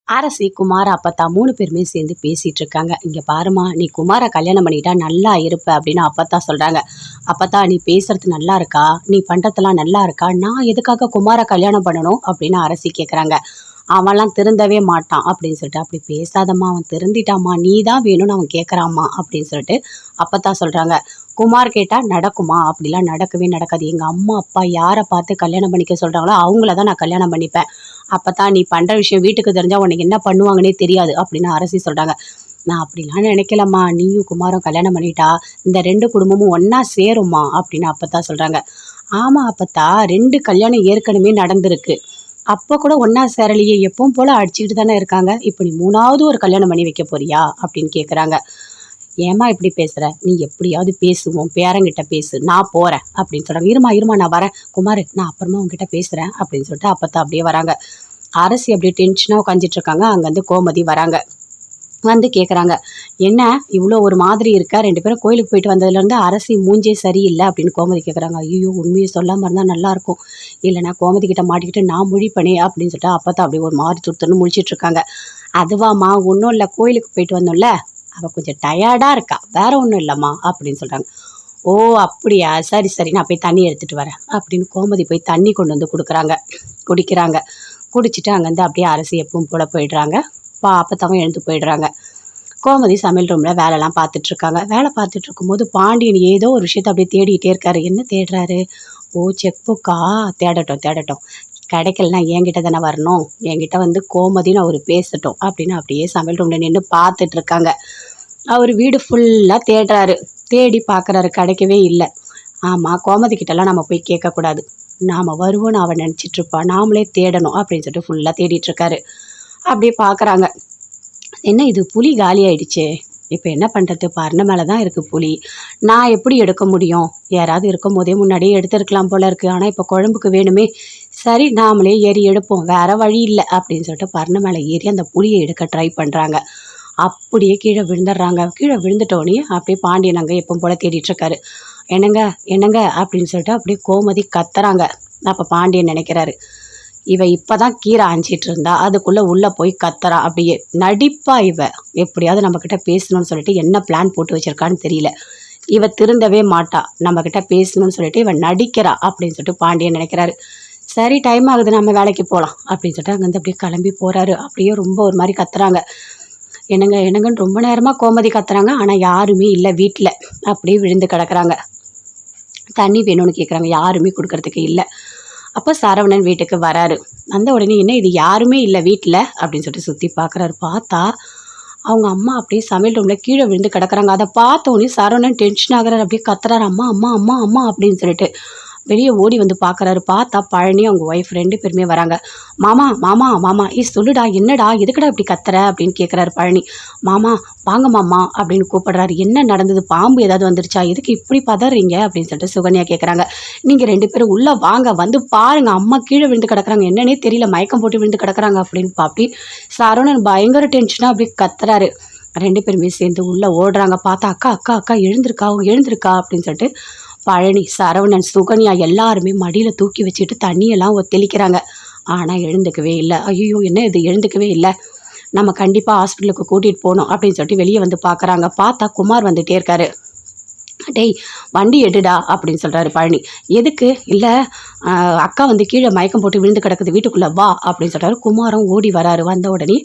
அரசி, குமார, அப்பத்தா 3 பேருமே சேர்ந்து பேசிட்டு இருக்காங்க. "இங்க பாரும்மா, நீ குமார கல்யாணம் பண்ணிட்டா நல்லா இருப்ப" அப்படின்னு அப்பத்தா சொல்றாங்க. "அப்பத்தா, நீ பேசுறது நல்லா இருக்கா? நீ பண்றதெல்லாம் நல்லா இருக்கா? நான் எதுக்காக குமார கல்யாணம் பண்ணணும்?" அப்படின்னு அரசி கேட்குறாங்க. "அவன்லாம் திருந்தவே மாட்டான்" அப்படின்னு சொல்லிட்டு. "அப்படி பேசாதம்மா, அவன் திருந்திட்டாம்மா, நீ தான் வேணும்னு அவன் கேட்குறாம்மா" அப்படின்னு சொல்லிட்டு அப்பத்தா சொல்றாங்க. குமார் கேட்டா, "நடக்குமா? அப்படிலாம் நடக்கவே நடக்காது. எங்க அம்மா, அப்பா யார பார்த்து கல்யாணம் பண்ணிக்க சொல்றாங்களோ அவங்கள தான் நான் கல்யாணம் பண்ணிப்பேன். அப்பதான் நீ பண்ற விஷயம் வீட்டுக்கு தெரிஞ்சா உனக்கு என்ன பண்ணுவாங்கன்னே தெரியாது" அப்படின்னு அரசி சொல்றாங்க. "நான் அப்படிலாம் நினைக்கலம்மா. நீயும் குமாரும் கல்யாணம் பண்ணிட்டா இந்த 2 குடும்பமும் ஒண்ணா சேரும்மா" அப்படின்னு அப்பத்தா சொல்றாங்க. "ஆமா அப்பத்தா, 2 கல்யாணம் ஏற்கனவே நடந்திருக்கு. அப்ப கூட ஒண்ணா சேரலையே, எப்பவும் போல அடிச்சுக்கிட்டு தானே இருக்காங்க. இப்ப நீ 3வது ஒரு கல்யாணம் பண்ணி வைக்க போறியா?" அப்படின்னு கேட்குறாங்க. "ஏம்மா இப்படி பேசுற? நீ எப்படியாவது பேசு, உன் பேரன்கிட்ட பேசு, நான் போறேன்" அப்படின்னு சொல்றாங்க. "இரும்மா இரும்மா, நான் வரேன். குமாரு, நான் அப்புறமா உன்கிட்ட பேசுறேன்" அப்படின்னு சொல்லிட்டு அப்பத்தா அப்படியே வராங்க. அரசி அப்படியே டென்ஷனா உட்காந்துட்டு இருக்காங்க. அங்கேருந்து கோமதி வராங்க. வந்து கேட்குறாங்க, "என்ன இவ்வளோ ஒரு மாதிரி இருக்க? 2 பேரும் கோயிலுக்கு போயிட்டு வந்ததுலேருந்து அரசி மூஞ்சே சரியில்லை" அப்படின்னு கோமதி கேட்குறாங்க. "ஐயோ, உண்மையை சொல்லாம இருந்தால் நல்லாயிருக்கும். இல்லைன்னா கோமதி கிட்ட மாட்டிக்கிட்டு நான் முழிப்பனே" அப்படின்னு சொல்லிட்டு அப்பத்தா அப்படியே ஒரு மாதிரி துருத்துன்னு முழிச்சிட்டு இருக்காங்க. "அதுவாம்மா, ஒன்றும் இல்லை, கோயிலுக்கு போயிட்டு வந்தோம்ல, அவள் கொஞ்சம் டயர்டாக இருக்கா, வேற ஒன்றும் இல்லைம்மா" அப்படின்னு சொல்கிறாங்க. "ஓ அப்படியா, சரி சரி, நான் போய் தண்ணி எடுத்துகிட்டு வரேன்" அப்படின்னு கோமதி போய் தண்ணி கொண்டு வந்து கொடுக்குறாங்க. குடிக்கிறாங்க. குடிச்சிட்டு அங்கேருந்து அப்படியே அரசி எப்பவும் போல போயிடுறாங்க. அப்பத்தாவும் எழுந்து போயிடுறாங்க. கோமதி சமையல் ரூமில் வேலைலாம் பார்த்துட்ருக்காங்க. வேலை பார்த்துட்டு இருக்கும்போது பாண்டியன் ஏதோ ஒரு விஷயத்த அப்படியே தேடிக்கிட்டே இருக்காரு. என்ன தேடுறாரு? "ஓ, செக் புக்கா? தேடட்டும் தேடட்டும். கிடைக்கலனா என்கிட்ட தானே வரணும். என்கிட்ட வந்து கோமதின்னு அவர் பேசட்டும்" அப்படின்னு அப்படியே சமையல் ரூமில் நின்று பார்த்துட்டு இருக்காங்க. அவர் வீடு ஃபுல்லாக தேடுறாரு. தேடி பார்க்குறாரு, கிடைக்கவே இல்லை. ஆமாம், கோமதி கிட்டலாம் நம்ம போய் கேட்கக்கூடாது. நாம் வருவோன்னு அவன் நினச்சிட்ருப்பா, நாமளே தேடணும் அப்படின்னு சொல்லிட்டு ஃபுல்லாக தேடிட்டுருக்காரு. அப்படியே பார்க்குறாங்க. என்ன இது, புளி காலி ஆயிடுச்சே, இப்போ என்ன பண்ணுறது? பரண மேலே தான் இருக்குது புளி. நான் எப்படி எடுக்க முடியும்? யாராவது இருக்கும் போதே முன்னாடியே எடுத்துருக்கலாம் போல இருக்குது. ஆனால் இப்போ குழம்புக்கு வேணுமே. சரி, நாமளே ஏறி எடுப்போம், வேறு வழி இல்லை அப்படின்னு சொல்லிட்டு பரண மேலே ஏறி அந்த புளியை எடுக்க ட்ரை பண்ணுறாங்க. அப்படியே கீழே விழுந்துடுறாங்க. கீழே விழுந்துட்டோடனே அப்படியே பாண்டியன் அங்கே எப்பவும் போல் தேடிட்டுருக்காரு. "என்னங்க என்னங்க" அப்படின்னு சொல்லிட்டு அப்படியே கோமதி கத்துறாங்க. அப்போ பாண்டியன் நினைக்கிறாரு, இவ இப்பதான் கீரை ஆஞ்சிட்டு இருந்தா, அதுக்குள்ள உள்ள போய் கத்துறா. அப்படியே நடிப்பா இவ. எப்படியாவது நம்ம கிட்ட பேசணும்னு சொல்லிட்டு என்ன பிளான் போட்டு வச்சிருக்கான்னு தெரியல. இவ திருந்தவே மாட்டா. நம்ம கிட்ட பேசணும்னு சொல்லிட்டு இவ நடிக்கிறா அப்படின்னு சொல்லிட்டு பாண்டியன் நினைக்கிறாரு. சரி, டைம் ஆகுது, நம்ம வேலைக்கு போகலாம் அப்படின்னு சொல்லிட்டு அங்கேருந்து அப்படியே கிளம்பி போறாரு. அப்படியே ரொம்ப ஒரு மாதிரி கத்துறாங்க. "என்னங்க என்னங்கன்னு" ரொம்ப நேரமா கோமதி கத்துறாங்க. ஆனா யாருமே இல்லை வீட்டில். அப்படியே விழுந்து கிடக்குறாங்க. தண்ணி வேணும்னு கேட்குறாங்க. யாருமே கொடுக்கறதுக்கு இல்லை. அப்போ சரவணன் வீட்டுக்கு வராரு. வந்த உடனே, "என்ன இது, யாருமே இல்லை வீட்டில்" அப்படின்னு சொல்லிட்டு சுற்றி பார்க்குறாரு. பார்த்தா அவங்க அம்மா அப்படியே சமையல் ரூமில் கீழே விழுந்து கிடக்குறாங்க. அதை பார்த்தோன்னே சரவணன் டென்ஷன் ஆகுறாரு. அப்படியே கத்துறாரு, "அம்மா அம்மா அம்மா அம்மா" அப்படின்னு சொல்லிட்டு. வெளியே ஓடி வந்து பார்க்குறாரு. பார்த்தா பழனி அவங்க ஒய்ஃப் 2 பேருமே வராங்க. "மாமா மாமா மாமா, சொல்லுடா, என்னடா, எதுக்குடா இப்படி கத்துற?" அப்படின்னு கேட்குறாரு பழனி. "மாமா வாங்க மாமா" அப்படின்னு கூப்பிடுறாரு. "என்ன நடந்தது? பாம்பு ஏதாவது வந்துருச்சா? எதுக்கு இப்படி பதறீங்க?" அப்படின்னு சொல்லிட்டு சுகன்யா கேட்குறாங்க. "நீங்கள் 2 பேரும் உள்ளே வாங்க, வந்து பாருங்க, அம்மா கீழே விழுந்து கிடக்குறாங்க, என்னன்னே தெரியல, மயக்கம் போட்டு விழுந்து கிடக்குறாங்க" அப்படின்னு அப்படி சரவணன் பயங்கர டென்ஷனாக அப்படி கத்துறாரு. 2 பேருமே சேர்ந்து உள்ளே ஓடுறாங்க. பார்த்தா, "அக்கா அக்கா அக்கா, எழுந்திருக்கா எழுந்திருக்கா" அப்படின்னு சொல்லிட்டு பழனி, சரவணன், சுகன்யா எல்லாருமே மடியில் தூக்கி வச்சுட்டு தண்ணியெல்லாம் தெளிக்கிறாங்க. ஆனால் எழுந்துக்கவே இல்லை. "ஐயோ, என்ன இது, எழுந்துக்கவே இல்லை, நம்ம கண்டிப்பாக ஹாஸ்பிட்டலுக்கு கூட்டிகிட்டு போகணும்" அப்படின்னு சொல்லிட்டு வெளியே வந்து பார்க்குறாங்க. பார்த்தா குமார் வந்துகிட்டே இருக்காரு. "டேய், வண்டி எடுடா" அப்படின்னு சொல்கிறாரு பழனி. "எதுக்கு?" "இல்லை, அக்கா வந்து கீழே மயக்கம் போட்டு விழுந்து கிடக்குது, வீட்டுக்குள்ளே வா" அப்படின்னு சொல்கிறாரு. குமாரும் ஓடி வராரு. வந்த உடனே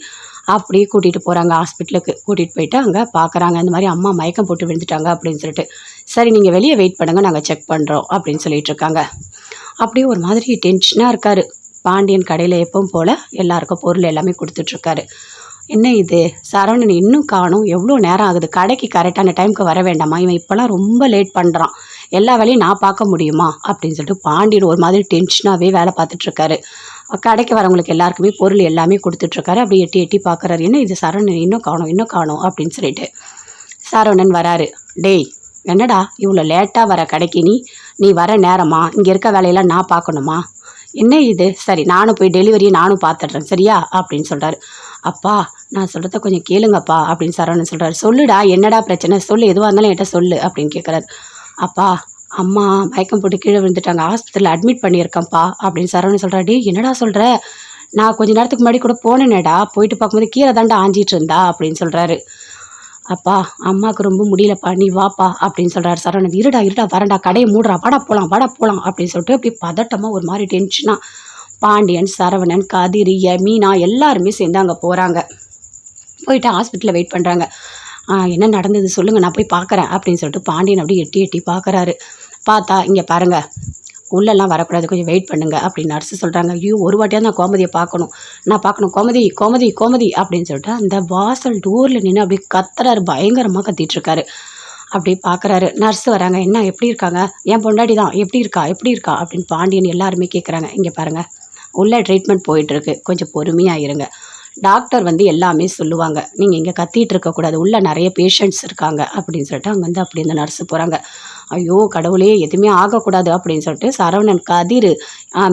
அப்படியே கூட்டிகிட்டு போகிறாங்க ஹாஸ்பிட்டலுக்கு. கூட்டிகிட்டு போயிட்டு அங்கே பார்க்குறாங்க. இந்த மாதிரி அம்மா மயக்கம் போட்டு விழுந்துட்டாங்க அப்படின்னு சொல்லிட்டு. "சரி, நீங்கள் வெளியே வெயிட் பண்ணுங்கள், நாங்கள் செக் பண்ணுறோம்" அப்படின்னு சொல்லிட்டு இருக்காங்க. அப்படியே ஒரு மாதிரி டென்ஷனாக இருக்காரு. பாண்டியன் கடையில் எப்பவும் போல் எல்லாருக்கும் பொருள் எல்லாமே கொடுத்துட்ருக்காரு. "என்ன இது, சரவணன் இன்னும் காணும், எவ்வளோ நேரம் ஆகுது? கடைக்கு கரெக்டான டைமுக்கு வர வேண்டாமா? இவன் இப்போலாம் ரொம்ப லேட் பண்ணுறான், எல்லா வேலையும் நான் பார்க்க முடியுமா?" அப்படின்னு சொல்லிட்டு பாண்டியன் ஒரு மாதிரி டென்ஷனாகவே வேலை பார்த்துட்ருக்காரு. கடைக்கு வரவங்களுக்கு எல்லாருக்குமே பொருள் எல்லாமே கொடுத்துட்ருக்காரு. அப்படி எட்டி எட்டி பார்க்குறாரு. "என்ன இது, சரவணன் இன்னும் காணும்" அப்படின்னு சொல்லிட்டு. சரவணன் வராரு. "டேய், என்னடா இவ்வளோ லேட்டாக வர கடைக்கு? நீ வர நேரமா? இங்கே இருக்க வேலையெல்லாம் நான் பார்க்கணுமா? என்ன இது? சரி, நானும் போய் டெலிவரியை நானும் பார்த்துட்றேன், சரியா?" அப்படின்னு சொல்கிறாரு. "அப்பா, நான் சொல்கிறத கொஞ்சம் கேளுங்கப்பா" அப்படின்னு சரவணன் சொல்கிறாரு. "சொல்லுடா, என்னடா பிரச்சனை, சொல்லு, எதுவாக இருந்தாலும் என்கிட்ட சொல்லு" அப்படின்னு கேட்குறாரு. "அப்பா, அம்மா மயக்கம் போட்டு கீழே விழுந்துட்டாங்க, ஹாஸ்பிட்டலில் அட்மிட் பண்ணியிருக்கேன்ப்பா" அப்படின்னு சரவணன் சொல்கிறாரு. "டேய், என்னடா சொல்கிற? நான் கொஞ்ச நேரத்துக்கு முன்னாடி கூட போனேனேடா, போயிட்டு பார்க்கும்போது கீரை தாண்டா ஆஞ்சிட்டு இருந்தா அப்படின்னு சொல்கிறாரு. அப்பா அம்மாவுக்கு ரொம்ப முடியலப்பா நீ வாப்பா அப்படின்னு சொல்கிறாரு சரவணன். இருடா இருடா வரேன்டா, கடையை மூடுறா, வாடா போகலாம் அப்படின்னு சொல்லிட்டு அப்படி பதட்டமாக ஒரு மாதிரி டென்ஷனாக பாண்டியன், சரவணன், கதிர், மீனா எல்லாருமே சேர்ந்து அங்கே போகிறாங்க. போயிட்டு ஹாஸ்பிட்டலில் வெயிட் பண்ணுறாங்க. என்ன நடந்தது சொல்லுங்கள், நான் போய் பார்க்குறேன் அப்படின்னு சொல்லிட்டு பாண்டியன் அப்படியே எட்டி எட்டி பார்க்குறாரு. பார்த்தா இங்கே பாருங்கள், உள்ளெல்லாம் வரக்கூடாது, கொஞ்சம் வெயிட் பண்ணுங்க அப்படின்னு நர்ஸு சொல்கிறாங்க. ஐயோ ஒரு வாட்டியாக நான் கோமதியை பார்க்கணும், நான் பார்க்கணும், கோமதி கோமதி கோமதி அப்படின்னு சொல்லிட்டு அந்த வாசல் டோரில் நின்று அப்படியே கத்துறாரு, பயங்கரமாக கத்திட்டுருக்காரு. அப்படி பார்க்குறாரு. நர்ஸ் வராங்க. என்ன எப்படி இருக்காங்க, என் பொண்டாட்டி தான், எப்படி இருக்கா அப்படின்னு பாண்டியன் எல்லாருமே கேட்குறாங்க. இங்கே பாருங்கள், உள்ள ட்ரீட்மெண்ட் போயிட்டுருக்கு, கொஞ்சம் பொறுமையாக இருங்க, டாக்டர் வந்து எல்லாமே சொல்லுவாங்க, நீங்கள் இங்கே கத்திட்டு இருக்கக்கூடாது, உள்ளே நிறைய பேஷண்ட்ஸ் இருக்காங்க அப்படின்னு சொல்லிட்டு அங்கேருந்து அப்படி இந்த நர்ஸு போகிறாங்க. ஐயோ கடவுளே எதுவுமே ஆகக்கூடாது அப்படின்னு சொல்லிட்டு சரவணன், கதிர்,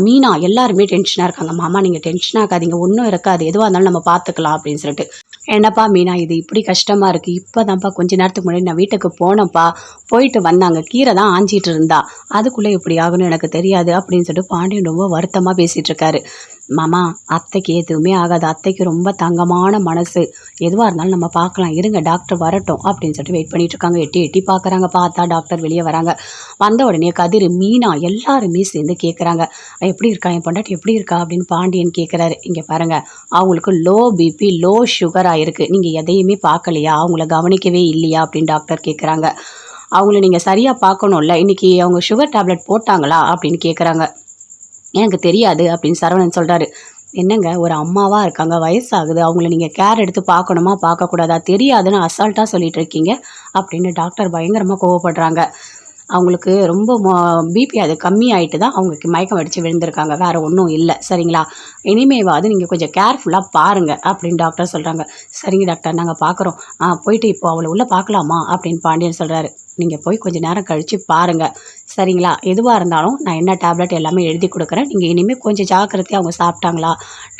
மீனா எல்லாருமே டென்ஷனாக இருக்காங்க. மாமா நீங்கள் டென்ஷன் ஆகாதீங்க, ஒன்றும் இருக்காது, எதுவாக இருந்தாலும் நம்ம பார்த்துக்கலாம் அப்படின்னு சொல்லிட்டு. என்னப்பா மீனா இது இப்படி கஷ்டமாக இருக்குது, இப்போ தான்ப்பா கொஞ்ச நேரத்துக்கு முன்னாடி நான் வீட்டுக்கு போனேன்ப்பா, போயிட்டு வந்தாங்க, கீரை தான் ஆஞ்சிட்டு இருந்தா, அதுக்குள்ளே இப்படி ஆகணும்னு எனக்கு தெரியாது அப்படின்னு சொல்லிட்டு பாண்டியன் ரொம்ப வருத்தமாக பேசிகிட்டு இருக்காரு. மாமா அத்தைக்கு எதுவுமே ஆகாது, அத்தைக்கு ரொம்ப தங்கமான மனசு, எதுவாக இருந்தாலும் நம்ம பார்க்கலாம், இருங்க டாக்டர் வரட்டும் அப்படின்னு சொல்லிட்டு வெயிட் பண்ணிட்டு இருக்காங்க. எட்டி எட்டி பார்க்குறாங்க. பார்த்தா டாக்டர் வெளியே வராங்க. வந்த உடனே கதிர், மீனா எல்லாருமே சேர்ந்து கேட்குறாங்க, எப்படி இருக்கா என் பொண்டாட்டி எப்படி இருக்கா அப்படின்னு பாண்டியன் கேட்குறாரு. இங்கே பாருங்கள், அவங்களுக்கு லோ பிபி லோ சுகராக இருக்குது, நீங்கள் எதையுமே பார்க்கலையா, அவங்கள கவனிக்கவே இல்லையா அப்படின்னு டாக்டர் கேட்குறாங்க. அவங்கள நீங்கள் சரியாக பார்க்கணும்ல, இன்றைக்கி அவங்க சுகர் டேப்லெட் போட்டாங்களா அப்படின்னு கேட்குறாங்க. எனக்கு தெரியாது அப்படின்னு சரவணன் சொல்கிறாரு. என்னங்க ஒரு அம்மாவாக இருக்காங்க, வயசாகுது, அவங்கள நீங்கள் கேர் எடுத்து பார்க்கணுமா பார்க்கக்கூடாதா, தெரியாதுன்னு அசால்ட்டாக சொல்லிட்டு இருக்கீங்க அப்படின்னு டாக்டர் பயங்கரமாக கோவப்படுறாங்க. அவங்களுக்கு ரொம்ப பிபி அது கம்மி ஆகிட்டு தான் அவங்களுக்கு மயக்கம் அடித்து விழுந்திருக்காங்க, வேறு ஒன்றும் இல்லை சரிங்களா, இனிமேவாது நீங்கள் கொஞ்சம் கேர்ஃபுல்லாக பாருங்கள் அப்படின்னு டாக்டர் சொல்கிறாங்க. சரிங்க டாக்டர் நாங்கள் பார்க்குறோம், போயிட்டு இப்போ அவளை உள்ளே பார்க்கலாமா அப்படின்னு பாண்டியன் சொல்கிறாரு. நீங்கள் போய் கொஞ்சம் நேரம் கழித்து பாருங்கள் சரிங்களா, எதுவாக இருந்தாலும் நான் என்ன டேப்லெட் எல்லாமே எழுதி கொடுக்குறேன், நீங்கள் இனிமேல் கொஞ்சம் ஜாக்கிரதையாக அவங்க சாப்பிட்டாங்களா,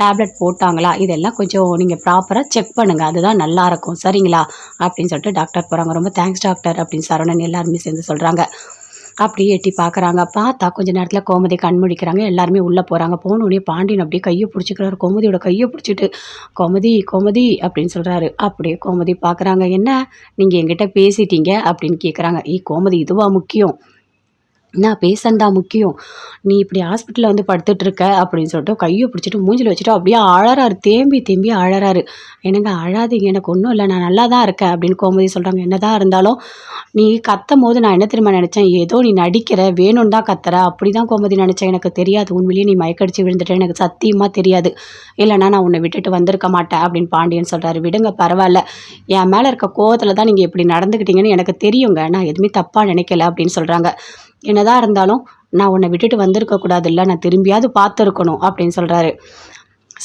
டேப்லெட் போட்டாங்களா, இதெல்லாம் கொஞ்சம் நீங்கள் ப்ராப்பராக செக் பண்ணுங்கள், அதுதான் நல்லாயிருக்கும் சரிங்களா அப்படின்னு சொல்லிட்டு டாக்டர் போகிறாங்க. ரொம்ப தேங்க்ஸ் டாக்டர் அப்படின்னு சரவணன் எல்லாருமே சேர்ந்து சொல்கிறாங்க. அப்படியே எட்டி பார்க்குறாங்க. பார்த்தா கொஞ்சம் நேரத்தில் கோமதி கண் முழிக்கிறாங்க. எல்லாருமே உள்ளே போகிறாங்க. போனோடனே பாண்டியன் அப்படியே கையை பிடிச்சிக்கிறாரு. கோமதியோட கையை பிடிச்சிட்டு கோமதி கோமதி அப்படின்னு சொல்கிறாரு. அப்படியே கோமதி பார்க்குறாங்க. என்ன நீங்கள் என்கிட்ட பேசிட்டீங்க அப்படின்னு கேட்குறாங்க. கோமதி இதுவா முக்கியம், நான் பேசந்தா முக்கியம், நீ இப்படி ஹாஸ்பிட்டலில் வந்து படுத்துட்ருக்க அப்படின்னு சொல்லிட்டு கையை பிடிச்சிட்டு மூஞ்சில் வச்சுட்டு அப்படியே அழறாரு, தேம்பி தேம்பி அழறாரு. என்னங்க அழாதீங்க, எனக்கு ஒன்றும் இல்லை, நான் நல்லா தான் இருக்கேன் அப்படின்னு கோமதி சொல்கிறாங்க. என்னதான் இருந்தாலும் நீ கத்தும் போது நான் என்ன தெரியுமா நினச்சேன், ஏதோ நீ நடிக்கிற, வேணும்னு தான் கத்துற, அப்படி தான் கோமதி நினச்சேன், எனக்கு தெரியாது உண்மையிலேயே நீ மயக்கடிச்சு விழுந்துட்டேன், எனக்கு சத்தியமாக தெரியாது, இல்லைனா நான் உன்னை விட்டுட்டு வந்திருக்க மாட்டேன் அப்படின்னு பாண்டியன் சொல்கிறாரு. விடுங்க பரவாயில்ல, என் மேலே இருக்க கோவத்தில் தான் நீங்கள் இப்படி நடந்துக்கிட்டீங்கன்னு எனக்கு தெரியுங்க, நான் எதுவுமே தப்பாக நினைக்கல அப்படின்னு சொல்கிறாங்க. என்னதான் இருந்தாலும் நான் உன்னை விட்டுட்டு வந்திருக்க கூடாது, இல்லை நான் திரும்பியாவது பார்த்துருக்கணும் அப்படின்னு சொல்கிறாரு.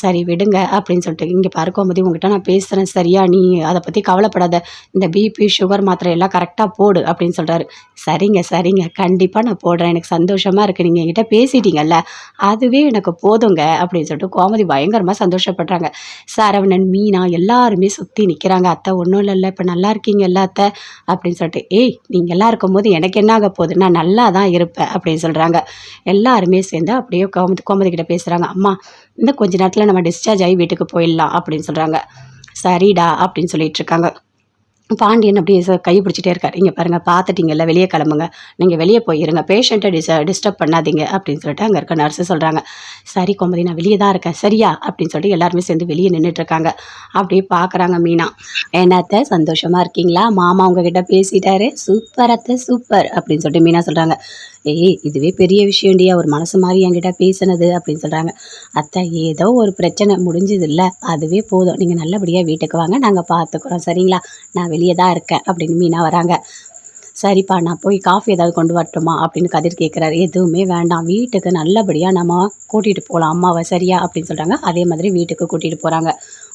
சரி விடுங்க அப்படின்னு சொல்லிட்டு, இங்கே பாரு கோமதி உங்ககிட்ட நான் பேசுகிறேன் சரியா, நீ அதை பற்றி கவலைப்படாத, இந்த பிபி சுகர் மாத்திரை எல்லாம் கரெக்டாக போடு அப்படின்னு சொல்கிறாரு. சரிங்க கண்டிப்பாக நான் போடுறேன், எனக்கு சந்தோஷமாக இருக்குது, நீங்கள் என்கிட்ட பேசிட்டீங்கல்ல அதுவே எனக்கு போதுங்க அப்படின்னு சொல்லிட்டு கோமதி பயங்கரமாக சந்தோஷப்படுறாங்க. சரவணன், மீனா எல்லாருமே சுற்றி நிற்கிறாங்க. அத்தை ஒன்றும் இல்லைல்ல, இப்போ நல்லா இருக்கீங்கல்ல அத்தை அப்படின்னு சொல்லிட்டு, நீங்கள் எல்லாம் இருக்கும்போது எனக்கு என்ன ஆக போகுது, நான் நல்லா தான் இருப்பேன் அப்படின்னு சொல்கிறாங்க. எல்லாருமே சேர்ந்து அப்படியே கோமதி கிட்ட பேசுகிறாங்க. அம்மா இன்னும் கொஞ்ச நேரத்தில் நம்ம டிஸ்சார்ஜ் ஆகி வீட்டுக்கு போயிடலாம் அப்படின்னு சொல்கிறாங்க. சரிடா அப்படின்னு சொல்லிட்டு இருக்காங்க. பாண்டியன் அப்படியே கை பிடிச்சிட்டே இருக்கார். இங்கே பாருங்கள் பார்த்துட்டிங்கல்ல, வெளியே கிளம்புங்க, நீங்கள் வெளியே போயிருங்க, பேஷண்ட்டை டிஸ்டர்ப் பண்ணாதீங்க அப்படின்னு சொல்லிட்டு அங்கே இருக்க நர்ஸு சொல்கிறாங்க. சரி கோமதி நான் வெளியே தான் இருக்கேன் சரியா அப்படின்னு சொல்லிட்டு எல்லாருமே சேர்ந்து வெளியே நின்றுட்டுருக்காங்க. அப்படியே பார்க்குறாங்க மீனா. என்னத்த சந்தோஷமாக இருக்கீங்களா, மாமா உங்ககிட்ட பேசிட்டாரு, சூப்பர் அத்தை சூப்பர் அப்படின்னு சொல்லிட்டு மீனா சொல்கிறாங்க. இதுவே பெரிய விஷயம்டி, அவர் மனசு மாதிரி என்கிட்ட பேசினது அப்படின்னு சொல்கிறாங்க. அத்தை ஏதோ ஒரு பிரச்சனை முடிஞ்சது இல்லை, அதுவே போதும், நீங்கள் நல்லபடியாக வீட்டுக்கு வாங்க, நாங்கள் பார்த்துக்குறோம் சரிங்களா, நான் வெளியே தான் இருக்கேன் அப்படின்னு மீனா வராங்க. சரிப்பா நான் போய் காஃபி ஏதாவது கொண்டு வரட்டுமா அப்படின்னு கதிர் கேட்குறாரு. எதுவுமே வேண்டாம், வீட்டுக்கு நல்லபடியாக நம்ம கூட்டிகிட்டு போகலாம் அம்மாவை சரியா அப்படின்னு சொல்கிறாங்க. அதே மாதிரி வீட்டுக்கு கூட்டிகிட்டு போகிறாங்க.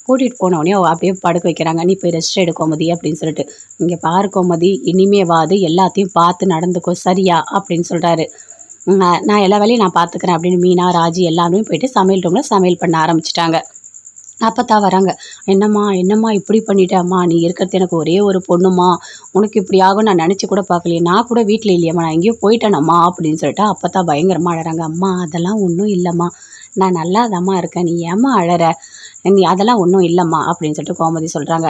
கூட்டிகிட்டு போனோடனே அப்படியே படுக்க வைக்கிறாங்க. நீ போய் ரெஸ்ட் எடு கோமதி அப்படின்னு சொல்லிட்டு. இங்கே பாரு கோமதி, இனிமேவாது எல்லாத்தையும் பார்த்து நடந்துக்கோ சரியா அப்படின்னு சொல்கிறாரு. நான் எல்லா வேலையும் நான் பார்த்துக்கிறேன் அப்படின்னு மீனா, ராஜி எல்லாருமே போயிட்டு சமையல் ரூமில் சமையல் பண்ண ஆரம்பிச்சிட்டாங்க. அப்போத்தான் வராங்க. என்னம்மா இப்படி பண்ணிட்டேம்மா, நீ இருக்கிறது எனக்கு ஒரே ஒரு பொண்ணுமா, உனக்கு இப்படி ஆகும் நான் நினச்சி கூட பார்க்கலையே, நான் கூட வீட்டில் இல்லையம்மா, நான் எங்கேயோ போயிட்டேனம்மா அப்படின்னு சொல்லிட்டு அப்போத்தான் பயங்கரமாக அழறாங்க. அம்மா அதெல்லாம் ஒன்றும் இல்லைம்மா, நான் நல்லாதாம்மா இருக்கேன். நீ ஏம்மா அழற? நீ அதெல்லாம் ஒன்றும் இல்லைம்மா அப்படின்னு சொல்லிட்டு கோமதி சொல்கிறாங்க.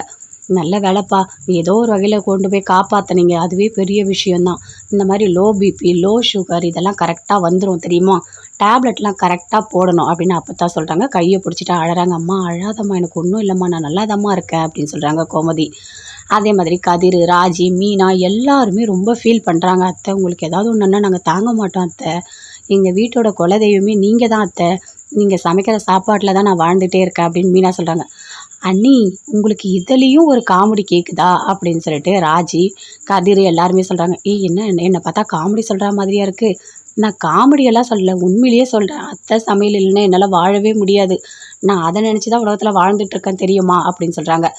நல்ல வேலைப்பா, ஏதோ ஒரு வகையில் கொண்டு போய் காப்பாற்றுனீங்க, அதுவே பெரிய விஷயந்தான். இந்த மாதிரி லோ பிபி, லோ சுகர் இதெல்லாம் கரெக்டாக வந்துடும் தெரியுமா? டேப்லெட்லாம் கரெக்டாக போடணும் அப்படின்னு அப்பத்தான் சொல்கிறாங்க. கையை பிடிச்சிட்டு அழறாங்க. அம்மா அழாதம்மா, எனக்கு ஒன்றும் இல்லைம்மா, நான் நல்லாதாம்மா இருக்கேன் அப்படின்னு சொல்கிறாங்க கோமதி. அதே மாதிரி கதிர், ராஜி, மீனா எல்லாருமே ரொம்ப ஃபீல் பண்ணுறாங்க. அத்தை, உங்களுக்கு ஏதாவது ஒன்றுன்னா நாங்கள் தாங்க மாட்டோம் அத்தை. எங்கள் வீட்டோட குலதெய்வமே நீங்கள் தான் அத்தை. நீங்கள் சமைக்கிற சாப்பாட்டில் தான் நான் வாழ்ந்துகிட்டே இருக்கேன் அப்படின்னு மீனா சொல்கிறாங்க. அண்ணி, உங்களுக்கு இதுலேயும் ஒரு காமெடி கேட்குதா அப்படின்னு சொல்லிட்டு ராஜி, கதிர் எல்லாருமே சொல்கிறாங்க. ஏய், என்னை பார்த்தா காமெடி சொல்கிற மாதிரியா இருக்குது? நான் காமெடியெல்லாம் சொல்லலை, உண்மையிலேயே சொல்கிறேன். அத்தை சமையல் இல்லைன்னா என்னால் வாழவே முடியாது. நான் அதை நினச்சி தான் உலகத்தில் வாழ்ந்துட்டுருக்கேன் தெரியுமா அப்படின்னு சொல்கிறாங்க.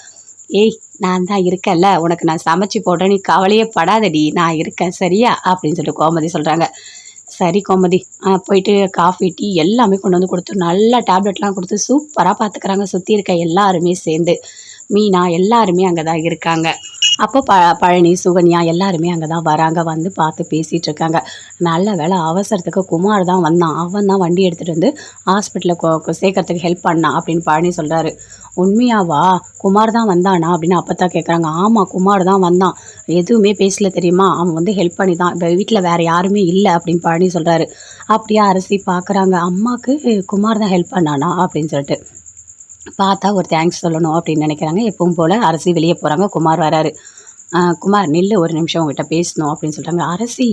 ஏய், நான் தான் இருக்கேன்ல, உனக்கு நான் சமைச்சு போடுறேன், நீ கவலையே படாதடி, நான் இருக்கேன் சரியா அப்படின்னு சொல்லிட்டு கோமதி சொல்கிறாங்க. சரி கோமதி, போயிட்டு காஃபி, டீ எல்லாமே கொண்டு வந்து கொடுத்து நல்லா டேப்லெட்லாம் கொடுத்து சூப்பராக பார்த்துக்கிறாங்க சுற்றி இருக்க எல்லாருமே சேர்ந்து. மீனா எல்லாருமே அங்கே தான் இருக்காங்க. அப்போ பழனி, சுகன்யா எல்லாருமே அங்கே தான் வராங்க. வந்து பார்த்து பேசிகிட்டு இருக்காங்க. நல்ல வேலை அவசரத்துக்கு குமார் தான் வந்தான். அவன் தான் வண்டி எடுத்துகிட்டு வந்து ஹாஸ்பிட்டலில் சேர்க்கறதுக்கு ஹெல்ப் பண்ணான் அப்படின்னு பழனி சொல்கிறாரு. உண்மையாவா? குமார் தான் வந்தானா அப்படின்னு அப்பத்தான் கேட்குறாங்க. ஆமாம், குமார் தான் வந்தான். எதுவுமே பேசல தெரியுமா? அவன் வந்து ஹெல்ப் பண்ணி தான், வீட்டில் வேறு யாருமே இல்லை அப்படின்னு பழனி சொல்கிறாரு. அப்படியே அரசி பார்க்குறாங்க. அம்மாவுக்கு குமார் தான் ஹெல்ப் பண்ணானா அப்படின்னு சொல்லிட்டு பார்த்தா ஒரு தேங்க்ஸ் சொல்லணும் அப்படின்னு நினைக்கிறாங்க. எப்பவும் போல் அரசி வெளியே போகிறாங்க. குமார் வராரு. குமார் நில்லு, ஒரு நிமிஷம் உங்ககிட்ட பேசணும் அப்படின்னு சொல்கிறாங்க. அரசி,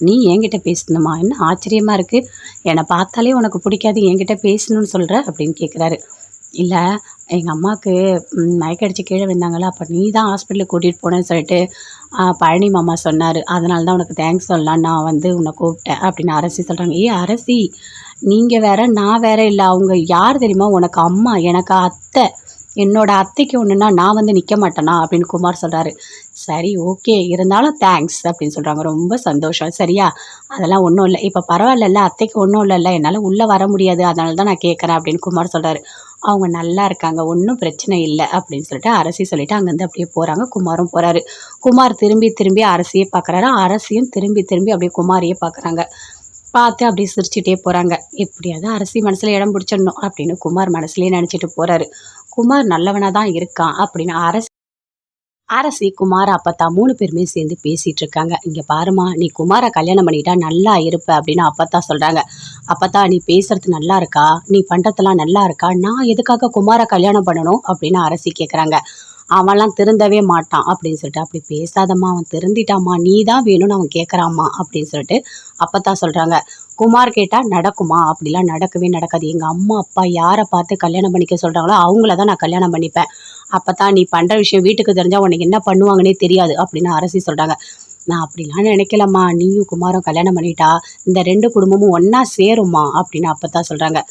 நீ என்கிட்ட பேசணுமா? என்ன ஆச்சரியமாக இருக்குது, என்னை பார்த்தாலே உனக்கு பிடிக்காது, என்கிட்ட பேசணும்னு சொல்கிற அப்படின்னு கேட்குறாரு. இல்லை, எங்கள் அம்மாவுக்கு மயக்கடிச்சு கீழே விழுந்தாங்களா, அப்போ நீ தான் ஹாஸ்பிட்டலுக்கு கூட்டிகிட்டு போனேன்னு சொல்லிட்டு பழனி மாமா சொன்னார், அதனால தான் உனக்கு தேங்க்ஸ் சொல்லலாம் நான் வந்து உன்னை கூப்பிட்டேன் அப்படின்னு அரசி சொல்கிறாங்க. அரசி, நீங்கள் வேற நான் வேற இல்லை, அவங்க யார் தெரியுமா? உனக்கு அம்மா, எனக்கு அத்தை. என்னோட அத்தைக்கு ஒன்றுனா நான் வந்து நிற்க மாட்டேனா அப்படின்னு குமார் சொல்கிறாரு. சரி, ஓகே, இருந்தாலும் தேங்க்ஸ் அப்படின்னு சொல்கிறாங்க. ரொம்ப சந்தோஷம். சரியா, அதெல்லாம் ஒன்றும் இல்லை, இப்போ பரவாயில்லல்ல, அத்தைக்கு ஒன்றும் இல்லைல்ல, என்னால் உள்ளே வர முடியாது, அதனால தான் நான் கேட்குறேன் அப்படின்னு குமார் சொல்கிறாரு. அவங்க நல்லா இருக்காங்க, ஒன்றும் பிரச்சனை இல்லை அப்படின்னு சொல்லிட்டு அரசி சொல்லிவிட்டு அங்கேருந்து அப்படியே போகிறாங்க. குமாரும் போகிறாரு. குமார் திரும்பி திரும்பி அரசியே பார்க்குறாரு. அரசியும் திரும்பி திரும்பி அப்படியே குமாரையே பார்க்குறாங்க. பார்த்து அப்படியே சிரிச்சுட்டே போகிறாங்க. எப்படியாவது அரசி மனசில் இடம் பிடிச்சிடணும் அப்படின்னு குமார் மனசுலேயே நினச்சிட்டு போகிறாரு. குமார் நல்லவனாக தான் இருக்கான் அப்படின்னு அரசி, குமார், அப்பத்தா 3 பேருமே சேர்ந்து பேசிகிட்டு இருக்காங்க. இங்கே பாருமா, நீ குமாரை கல்யாணம் பண்ணிட்டா நல்லா இருப்ப அப்படின்னு அப்பத்தா சொல்கிறாங்க. அப்பத்தா, நீ பேசுறது நல்லா இருக்கா, நீ பண்ணுறதெல்லாம் நல்லா இருக்கா, நான் எதுக்காக குமாரை கல்யாணம் பண்ணணும் அப்படின்னு அரசி கேட்குறாங்க. அவன்லாம் திருந்தவே மாட்டான் அப்படின்னு சொல்லிட்டு. அப்படி பேசாதம்மா, அவன் திருந்திட்டாம்மா, நீ தான் வேணும்னு அவன் கேட்குறாம்மா அப்படின்னு சொல்லிட்டு அப்பத்தான் சொல்கிறாங்க. குமார் கேட்டால் நடக்குமா? அப்படிலாம் நடக்கவே நடக்காது. எங்கள் அம்மா அப்பா யாரை பார்த்து கல்யாணம் பண்ணிக்க சொல்கிறாங்களோ அவங்கள தான் நான் கல்யாணம் பண்ணிப்பேன். அப்பத்தான் நீ பண்ணுற விஷயம் வீட்டுக்கு தெரிஞ்சால் உனக்கு என்ன பண்ணுவாங்கன்னே தெரியாது அப்படின்னு அரசி சொல்கிறாங்க. நான் அப்படிலாம் நினைக்கலம்மா, நீயும் குமாரும் கல்யாணம் பண்ணிட்டா இந்த 2 குடும்பமும் ஒன்றா சேரும்மா அப்படின்னு அப்பத்தான் சொல்கிறாங்க.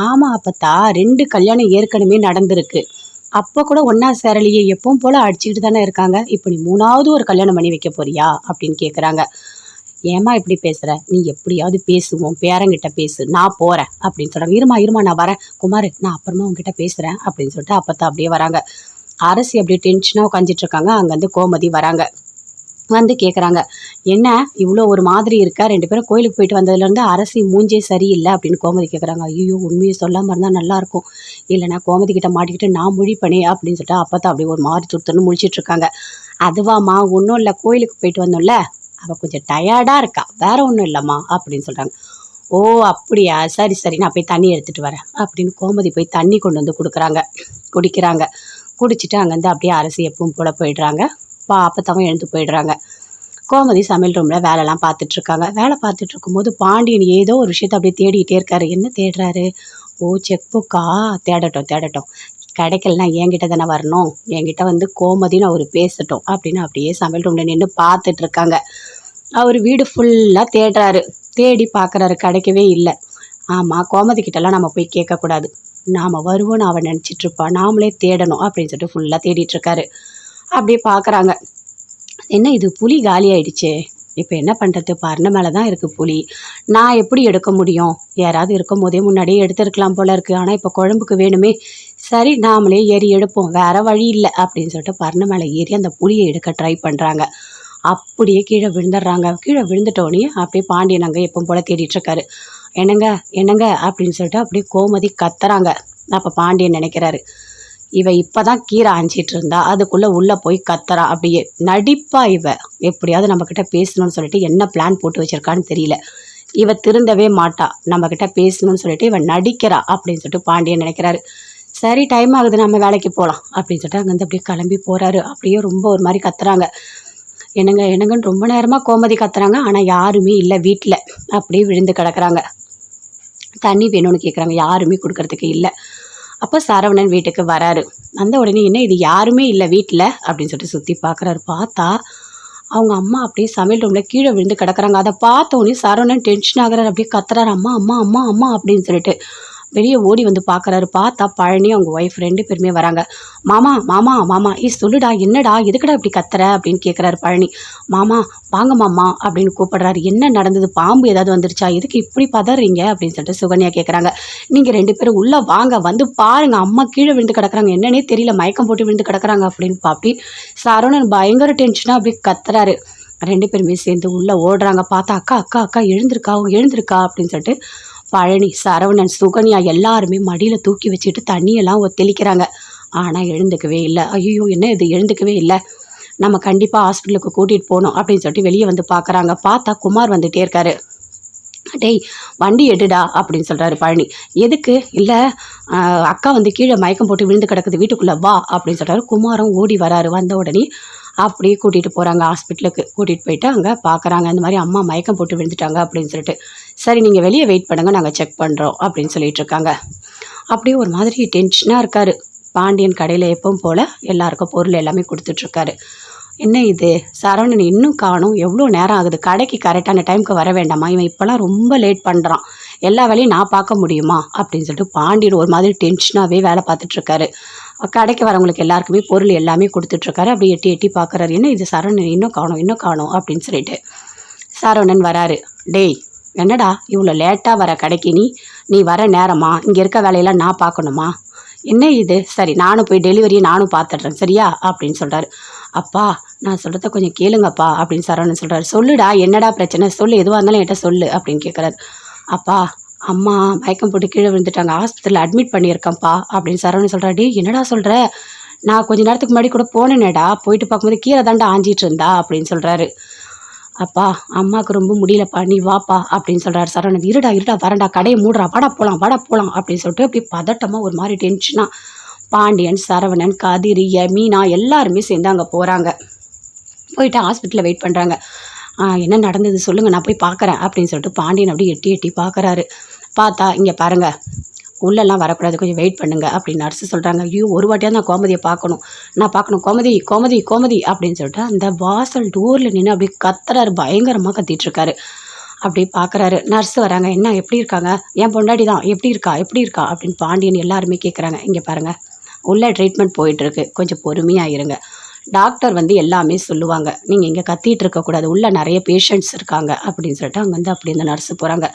ஆமாம் அப்பத்தா, 2 கல்யாணம் ஏற்கனவே நடந்திருக்கு, அப்போ கூட ஒன்றா சேரலையே, எப்பவும் போல் அடிச்சுக்கிட்டு தானே இருக்காங்க, இப்போ நீ 3வது ஒரு கல்யாணம் பண்ணி வைக்க போறியா அப்படின்னு கேட்குறாங்க. ஏம்மா இப்படி பேசுகிற? நீ எப்படியாவது பேசுவோம், பேரங்கிட்ட பேசு, நான் போகிறேன் அப்படின்னு சொல்கிறாங்க. இருமா நான் வரேன் குமார், நான் அப்புறமா உங்ககிட்ட பேசுகிறேன் அப்படின்னு சொல்லிட்டு அப்பத்தான் அப்படியே வராங்க. அரசி அப்படியே டென்ஷனாக உட்காந்துட்டு இருக்காங்க. அங்கேருந்து கோமதி வராங்க. வந்து கேட்குறாங்க, என்ன இவ்வளோ ஒரு மாதிரி இருக்கா, 2 பேரும் கோயிலுக்கு போயிட்டு வந்ததுலேருந்து அரசி மூஞ்சே சரியில்லை அப்படின்னு கோமதி கேட்குறாங்க. ஐயோ, உண்மையை சொல்லாமல் இருந்தால் நல்லாயிருக்கும், இல்லைனா கோமதி கிட்ட மாட்டிக்கிட்டு நான் முழிப்பனே அப்படின்னு சொல்லிட்டு அப்பத்தான் அப்படியே ஒரு மாதிரி துருத்துன்னு முழிச்சிட்டு இருக்காங்க. அதுவாம்மா, ஒன்றும் இல்லை, கோயிலுக்கு போயிட்டு வந்தோம்ல, அவள் கொஞ்சம் டயர்டாக இருக்கா, வேற ஒன்றும் இல்லைம்மா அப்படின்னு சொல்கிறாங்க. ஓ அப்படியா, சரி, நான் போய் தண்ணி எடுத்துகிட்டு வரேன் அப்படின்னு கோமதி போய் தண்ணி கொண்டு வந்து குடிக்கிறாங்க. குடிச்சிட்டு அங்கேருந்து அப்படியே அரசி எப்பவும் போல் போயிடுறாங்க. அப்பத்தாவும் எழுந்து போயிடுறாங்க. கோமதி சமையல் ரூமில் வேலைலாம் பார்த்துட்ருக்காங்க. வேலை பார்த்துட்டு இருக்கும்போது பாண்டியன் ஏதோ ஒரு விஷயத்தை அப்படியே தேடிக்கிட்டே இருக்காரு. என்ன தேடுறாரு? ஓ, செக் புக்கா? தேடட்டும், கிடைக்கலனா என்கிட்ட தானே வரணும், என்கிட்ட வந்து கோமதின்னு அவர் பேசட்டும் அப்படின்னு அப்படியே சமையல் ரூமில் நின்று பார்த்துட்டு இருக்காங்க. அவர் வீடு ஃபுல்லாக தேடுறாரு. தேடி பார்க்குறாரு, கிடைக்கவே இல்லை. ஆமாம், கோமதி கிட்டலாம் நம்ம போய் கேட்கக்கூடாது, நாம் வருவோன்னு அவன் நினச்சிட்ருப்பா, நாமளே தேடணும் அப்படின்னு சொல்லிட்டு ஃபுல்லாக தேடிட்டுருக்காரு. அப்படியே பார்க்குறாங்க. என்ன இது, புளி காலி ஆயிடுச்சே, இப்போ என்ன பண்ணுறது? பரண மேலே தான் இருக்குது புளி, நான் எப்படி எடுக்க முடியும்? யாராவது இருக்கும் போதே முன்னாடியே எடுத்துருக்கலாம் போல இருக்குது, ஆனால் இப்போ குழம்புக்கு வேணுமே, சரி நாமளே ஏறி எடுப்போம், வேறு வழி இல்லை அப்படின்னு சொல்லிட்டு பரண மேலே ஏறி அந்த புளியை எடுக்க ட்ரை பண்ணுறாங்க. அப்படியே கீழே விழுந்துடுறாங்க. கீழே விழுந்துட்டோடனே அப்படியே பாண்டியன் அங்கே எப்பவும் போல் தேடிட்டுருக்காரு. என்னங்க என்னங்க அப்படின்னு சொல்லிட்டு அப்படியே கோமதி கத்துறாங்க. அப்போ பாண்டியன் நினைக்கிறாரு, இவ இப்பதான் கீரை ஆஞ்சிட்டு இருந்தா அதுக்குள்ளே உள்ளே போய் கத்துறா. அப்படியே நடிப்பா இவ. எப்படியாவது நம்மக்கிட்ட பேசணும்னு சொல்லிட்டு என்ன பிளான் போட்டு வச்சிருக்கான்னு தெரியல. இவ திருந்தவே மாட்டா, நம்மக்கிட்ட பேசணும்னு சொல்லிட்டு இவன் நடிக்கிறா அப்படின்னு சொல்லிட்டு பாண்டியன் நினைக்கிறாரு. சரி டைம் ஆகுது, நம்ம வேலைக்கு போகலாம் அப்படின்னு சொல்லிட்டு அங்கேருந்து அப்படியே கிளம்பி போகிறாரு. அப்படியே ரொம்ப ஒரு மாதிரி கத்துறாங்க. என்னங்க என்னங்கன்னு ரொம்ப நேரமாக கோமதி கத்துறாங்க. ஆனால் யாருமே இல்லை வீட்டில். அப்படியே விழுந்து கிடக்குறாங்க. தண்ணி வேணும்னு கேட்குறாங்க, யாருமே கொடுக்கறதுக்கு இல்லை. அப்போ சரவணன் வீட்டுக்கு வராரு. வந்த உடனே என்ன இது யாருமே இல்லை வீட்டில் அப்படின்னு சொல்லிட்டு சுற்றி பார்க்குறாரு. பார்த்தா அவங்க அம்மா அப்படியே சமையல் ரூமில் கீழே விழுந்து கிடக்குறாங்க. அதை பார்த்தோன்னே சரவணன் டென்ஷன் ஆகுறாரு. அப்படியே கத்துறாரு, அம்மா அம்மா அம்மா அம்மா அப்படின்னு சொல்லிட்டு வெளியே ஓடி வந்து பார்க்குறாரு. பார்த்தா பழனி அவங்க ஒய்ஃப் 2 பேருமே வராங்க. மாமா மாமா மாமா சொல்லுடா, என்னடா எதுக்குடா இப்படி கத்துற அப்படின்னு கேட்குறாரு பழனி. மாமா வாங்க மாமா அப்படின்னு கூப்பிடுறாரு. என்ன நடந்தது, பாம்பு ஏதாவது வந்துருச்சா, எதுக்கு இப்படி பதறீங்க அப்படின்னு சொல்லிட்டு சுகன்யா கேட்குறாங்க. நீங்கள் 2 பேரும் உள்ளே வாங்க, வந்து பாருங்க, அம்மா கீழே விழுந்து கிடக்குறாங்க, என்னன்னே தெரியல, மயக்கம் போட்டு விழுந்து கிடக்குறாங்க அப்படின்னு அப்படி சரவணன் பயங்கர டென்ஷனாக அப்படி கத்துறாரு. 2 பேருமே சேர்ந்து உள்ளே ஓடுறாங்க. பார்த்தா அக்கா அக்கா அக்கா எழுந்திருக்கா எழுந்திருக்கா அப்படின்னு சொல்லிட்டு பழனி, சரவணன், சுகன்யா எல்லாருமே மடியில் தூக்கி வச்சுட்டு தண்ணியெல்லாம் தெளிக்கிறாங்க. ஆனால் எழுந்துக்கவே இல்லை. ஐயோ என்ன இது, எழுந்துக்கவே இல்லை, நம்ம கண்டிப்பாக ஹாஸ்பிட்டலுக்கு கூட்டிகிட்டு போகணும் அப்படின்னு சொல்லிட்டு வெளியே வந்து பார்க்குறாங்க. பார்த்தா குமார் வந்துகிட்டே இருக்காரு. டேய் வண்டி எடுடா அப்படின்னு சொல்கிறாரு பழனி. எதுக்கு, இல்லை அக்கா வந்து கீழே மயக்கம் போட்டு விழுந்து கிடக்குது, வீட்டுக்குள்ளே வா அப்படின்னு சொல்கிறாரு. குமாரும் ஓடி வராரு. வந்த உடனே அப்படியே கூட்டிகிட்டு போகிறாங்க ஹாஸ்பிட்டலுக்கு. கூட்டிகிட்டு போயிட்டு அங்கே பார்க்குறாங்க, இந்த மாதிரி அம்மா மயக்கம் போட்டு விழுந்துட்டாங்க அப்படின்னு சொல்லிட்டு. சரி நீங்கள் வெளியே வெயிட் பண்ணுங்கள், நாங்கள் செக் பண்ணுறோம் அப்படின்னு சொல்லிட்டு இருக்காங்க. அப்படியே ஒரு மாதிரி டென்ஷனாக இருக்கார். பாண்டியன் கடையில் எப்பவும் போல் எல்லாருக்கும் பொருள் எல்லாமே கொடுத்துட்ருக்காரு. என்ன இது, சரவணன் இன்னும் காணும், எவ்வளோ நேரம் ஆகுது, கடைக்கு கரெக்டான டைமுக்கு வர வேண்டாமா, இவன் இப்போலாம் ரொம்ப லேட் பண்ணுறான், எல்லா வேலையும் நான் பார்க்க முடியுமா அப்படின்னு சொல்லிட்டு பாண்டியன் ஒரு மாதிரி டென்ஷனாகவே வேலை பார்த்துட்ருக்காரு. கடைக்கு வரவங்களுக்கு எல்லாருக்குமே பொருள் எல்லாமே கொடுத்துட்ருக்காரு. அப்படி எட்டி எட்டி பார்க்குறாரு. என்ன இது சரவணன் இன்னும் காணும் அப்படின்னு சொல்லிட்டு சரவணன் வராரு. டேய் என்னடா இவ்வளோ லேட்டாக வர கடைக்கு, நீ வர நேரமா, இங்கே இருக்க வேலையெல்லாம் நான் பார்க்கணுமா, என்ன இது, சரி நானும் போய் டெலிவரியை நானும் பார்த்துட்றேன் சரியா அப்படின்னு சொல்கிறாரு. அப்பா நான் சொல்கிறத கொஞ்சம் கேளுங்கப்பா அப்படின்னு சரவணன் சொல்கிறாரு. சொல்லுடா என்னடா பிரச்சனை, சொல்லு, எதுவாக இருந்தாலும் என்கிட்ட சொல்லு அப்படின்னு கேட்குறாரு. அப்பா அம்மா மயக்கம் போட்டு கீழே விழுந்துட்டாங்க, ஹாஸ்பிட்டலில் அட்மிட் பண்ணியிருக்கேன்ப்பா அப்படின்னு சரவணன் சொல்கிறாரு. டே என்னடா சொல்கிற, நான் கொஞ்ச நேரத்துக்கு முன்னாடி கூட போனேனேடா, போயிட்டு பார்க்கும்போது கீரை தாண்டா ஆஞ்சிட்டு இருந்தா அப்படின்னு சொல்கிறாரு. அப்பா அம்மாவுக்கு ரொம்ப முடியலப்பா, நீ வாப்பா அப்படின்னு சொல்கிறாரு சரவணன். இருடா வரண்டா, கடையை மூடுறா, வாடா போகலாம் அப்படின்னு சொல்லிட்டு அப்படி பதட்டமாக ஒரு மாதிரி டென்ஷனாக பாண்டியன், சரவணன், கதிரி, மீனா எல்லாருமே சேர்ந்து அங்கே போகிறாங்க. போயிட்டு ஹாஸ்பிட்டலில் வெயிட் பண்ணுறாங்க. என்ன நடந்தது சொல்லுங்கள், நான் போய் பார்க்குறேன் அப்படின்னு சொல்லிட்டு பாண்டியன் அப்படியே எட்டி எட்டி பார்க்குறாரு. பார்த்தா இங்கே பாருங்கள், உள்ளெல்லாம் வரக்கூடாது, கொஞ்சம் வெயிட் பண்ணுங்க அப்படின்னு நர்ஸு சொல்கிறாங்க. ஐயோ ஒரு வாட்டியாக நான் கோமதியை பார்க்கணும், கோமதி அப்படின்னு சொல்லிட்டு அந்த வாசல் டோரில் நின்று அப்படியே கத்துறாரு, பயங்கரமாக கத்திட்டுருக்காரு. அப்படி பார்க்குறாரு. நர்ஸு வராங்க. என்ன எப்படி இருக்காங்க, என் பொண்டாட்டி தான், எப்படி இருக்கா அப்படின்னு பாண்டியன் எல்லாருமே கேட்குறாங்க. இங்கே பாருங்கள், உள்ள ட்ரீட்மெண்ட் போயிட்டுருக்கு, கொஞ்சம் பொறுமையாக இருங்க, டாக்டர் வந்து எல்லாமே சொல்லுவாங்க, நீங்கள் இங்கே கத்திட்டு இருக்கக்கூடாது, உள்ளே நிறைய பேஷண்ட்ஸ் இருக்காங்க அப்படின்னு சொல்லிட்டு அங்கே வந்து அப்படி இந்த நர்ஸு போகிறாங்க.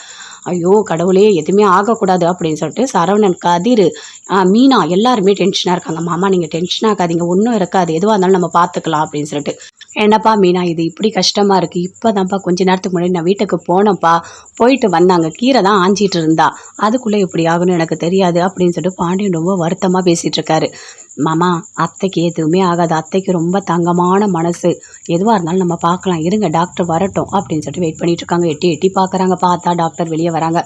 ஐயோ கடவுளே எதுவுமே ஆகக்கூடாது அப்படின்னு சொல்லிட்டு சரவணன், கதிர், மீனா எல்லாருமே டென்ஷனாக இருக்காங்க. மாமா நீங்கள் டென்ஷன் ஆகாதீங்க, ஒன்றும் இருக்காது, எதுவாக இருந்தாலும் நம்ம பார்த்துக்கலாம் அப்படின்னு சொல்லிட்டு. என்னப்பா மீனா இது இப்படி கஷ்டமாக இருக்குது, இப்போ தான்ப்பா கொஞ்ச நேரத்துக்கு முன்னாடி நான் வீட்டுக்கு போனேன்ப்பா, போயிட்டு வந்தாங்க, கீரை தான் ஆஞ்சிட்டு இருந்தா, அதுக்குள்ளே இப்படி ஆகணும்னு எனக்கு தெரியாது அப்படின்னு சொல்லிட்டு பாண்டியன் ரொம்ப வருத்தமாக பேசிகிட்டு இருக்காரு. மாமா அத்தைக்கு எதுவுமே ஆகாது, அத்தைக்கு ரொம்ப தங்கமான மனசு, எதுவாக இருந்தாலும் நம்ம பார்க்கலாம், இருங்க டாக்டர் வரட்டும் அப்படின்னு சொல்லிட்டு வெயிட் பண்ணிட்டு இருக்காங்க. எட்டி எட்டி பார்க்குறாங்க. பார்த்தா டாக்டர் வெளியே வராங்க.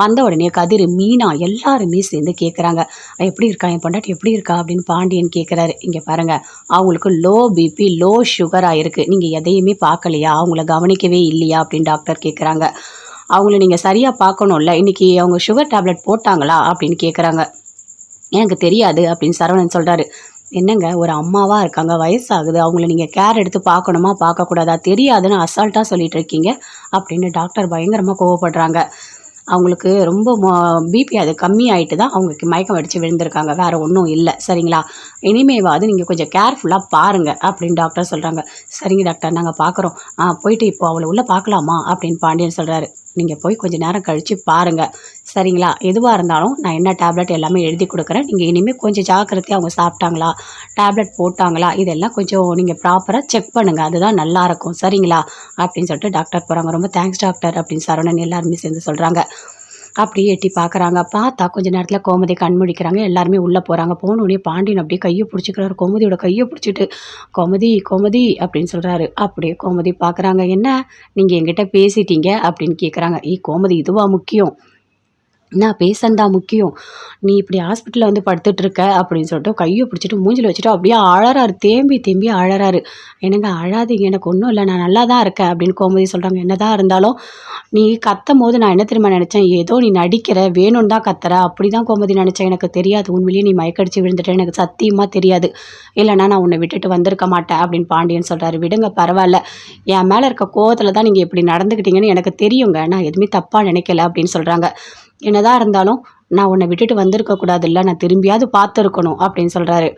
வந்த உடனே கதிர், மீனா எல்லாருமே சேர்ந்து கேட்குறாங்க, எப்படி இருக்கா என் பொண்டாட்டி, எப்படி இருக்கா அப்படின்னு பாண்டியன் கேட்குறாரு. இங்கே பாருங்கள், அவங்களுக்கு லோ பிபி லோ சுகராக இருக்குது, நீங்கள் எதையுமே பார்க்கலையா, அவங்கள கவனிக்கவே இல்லையா அப்படின்னு டாக்டர் கேட்குறாங்க. அவங்கள நீங்கள் சரியாக பார்க்கணும்ல, இன்றைக்கி அவங்க சுகர் டேப்லெட் போட்டாங்களா அப்படின்னு கேட்குறாங்க. எனக்கு தெரியாது அப்படின்னு சரவணன் சொல்கிறாரு. என்னங்க ஒரு அம்மாவாக இருக்காங்க, வயசாகுது, அவங்கள நீங்கள் கேர் எடுத்து பார்க்கணுமா பார்க்கக்கூடாதா, தெரியாதுன்னு அசால்ட்டாக சொல்லிட்டு இருக்கீங்க அப்படின்னு டாக்டர் பயங்கரமாக கோவப்படுறாங்க. அவங்களுக்கு ரொம்ப பிபி அது கம்மி ஆகிட்டு தான் அவங்களுக்கு மயக்கம் அடித்து விழுந்திருக்காங்க, வேறு ஒன்றும் இல்லை சரிங்களா, இனிமேவாது நீங்கள் கொஞ்சம் கேர்ஃபுல்லாக பாருங்கள் அப்படின்னு டாக்டர் சொல்கிறாங்க. சரிங்க டாக்டர் நாங்கள் பார்க்குறோம், போயிட்டு இப்போ அவளை உள்ளே பார்க்கலாமா அப்படின்னு பாண்டியன் சொல்கிறாரு. நீங்கள் போய் கொஞ்சம் நேரம் கழித்து பாருங்கள் சரிங்களா, எதுவாக இருந்தாலும் நான் என்ன டேப்லெட் எல்லாமே எழுதி கொடுக்குறேன், நீங்கள் இனிமேல் கொஞ்சம் ஜாக்கிரதையாக அவங்க சாப்பிட்டாங்களா, டேப்லெட் போட்டாங்களா, இதெல்லாம் கொஞ்சம் நீங்கள் ப்ராப்பராக செக் பண்ணுங்கள், அதுதான் நல்லாயிருக்கும் சரிங்களா அப்படின்னு சொல்லிட்டு டாக்டர் போகிறாங்க. ரொம்ப தேங்க்ஸ் டாக்டர் அப்படின்னு சரவணன் எல்லாருமே சேர்ந்து சொல்கிறாங்க. அப்படியே எட்டி பார்க்குறாங்க. பார்த்தா கொஞ்ச நேரத்தில் கோமதி கண் முழிக்கிறாங்க. எல்லாருமே உள்ளே போகிறாங்க. போனோடனே பாண்டியன் அப்படியே கையை பிடிச்சிக்கிறாரு. கோமதியோட கையை பிடிச்சிட்டு, "கோமதி, கோமதி" அப்படின்னு சொல்கிறாரு. அப்படியே கோமதி பார்க்குறாங்க. "என்ன நீங்கள் என்கிட்ட பேசிட்டீங்க?" அப்படின்னு கேட்குறாங்க. "ஏய் கோமதி, இதுவா முக்கியம்? நான் பேசன்தா முக்கியம். நீ இப்படி ஹாஸ்பிட்டல்ல வந்து படுத்துட்டு இருக்க" அப்படின்னு சொல்லிட்டு கைய பிடிச்சிட்டு மூஞ்சில வச்சுட்டு அப்படியே அழறாரு. தேம்பி தேம்பி அழறாரு. "என்னங்க அழாதீங்க. எனக்கு ஒண்ணும் இல்ல. நான் நல்லா தான் இருக்கேன்" அப்படின்னு கோமதி சொல்றாங்க. "என்னதான் இருந்தாலும் நீ கத்தம்போது நான் என்ன தெரியுமா நெனச்சேன்? ஏதோ நீ நடிக்கிற, வேணும்னு தான் கத்துற. அப்படிதான் கோமதி நெனச்சேன். எனக்கு தெரியாது. உண்மையிலேயே நீ மயக்கடிச்சு விழுந்துட்ட. எனக்கு சத்தியமா தெரியாது. இல்லன்னா நான் உன்ன விட்டுட்டு வந்திருக்க மாட்டேன்" அப்படின்னு பாண்டியன் சொல்றாரு. "விடுங்க பரவால்ல. என் மேல இருக்க கோவத்துல தான் நீங்க இப்படி நடந்துக்கிட்டீங்கன்னு எனக்கு தெரியுங்க. நான் எதுவுமே தப்பா நெனைக்கல" அப்படின்னு சொல்றாங்க. "என்னதான் இருந்தாலும் நான் உன்னை விட்டுட்டு வந்திருக்க கூடாதுல்ல. நான் திரும்பியாவது பார்த்துருக்கணும்" அப்படின்னு சொல்றாரு.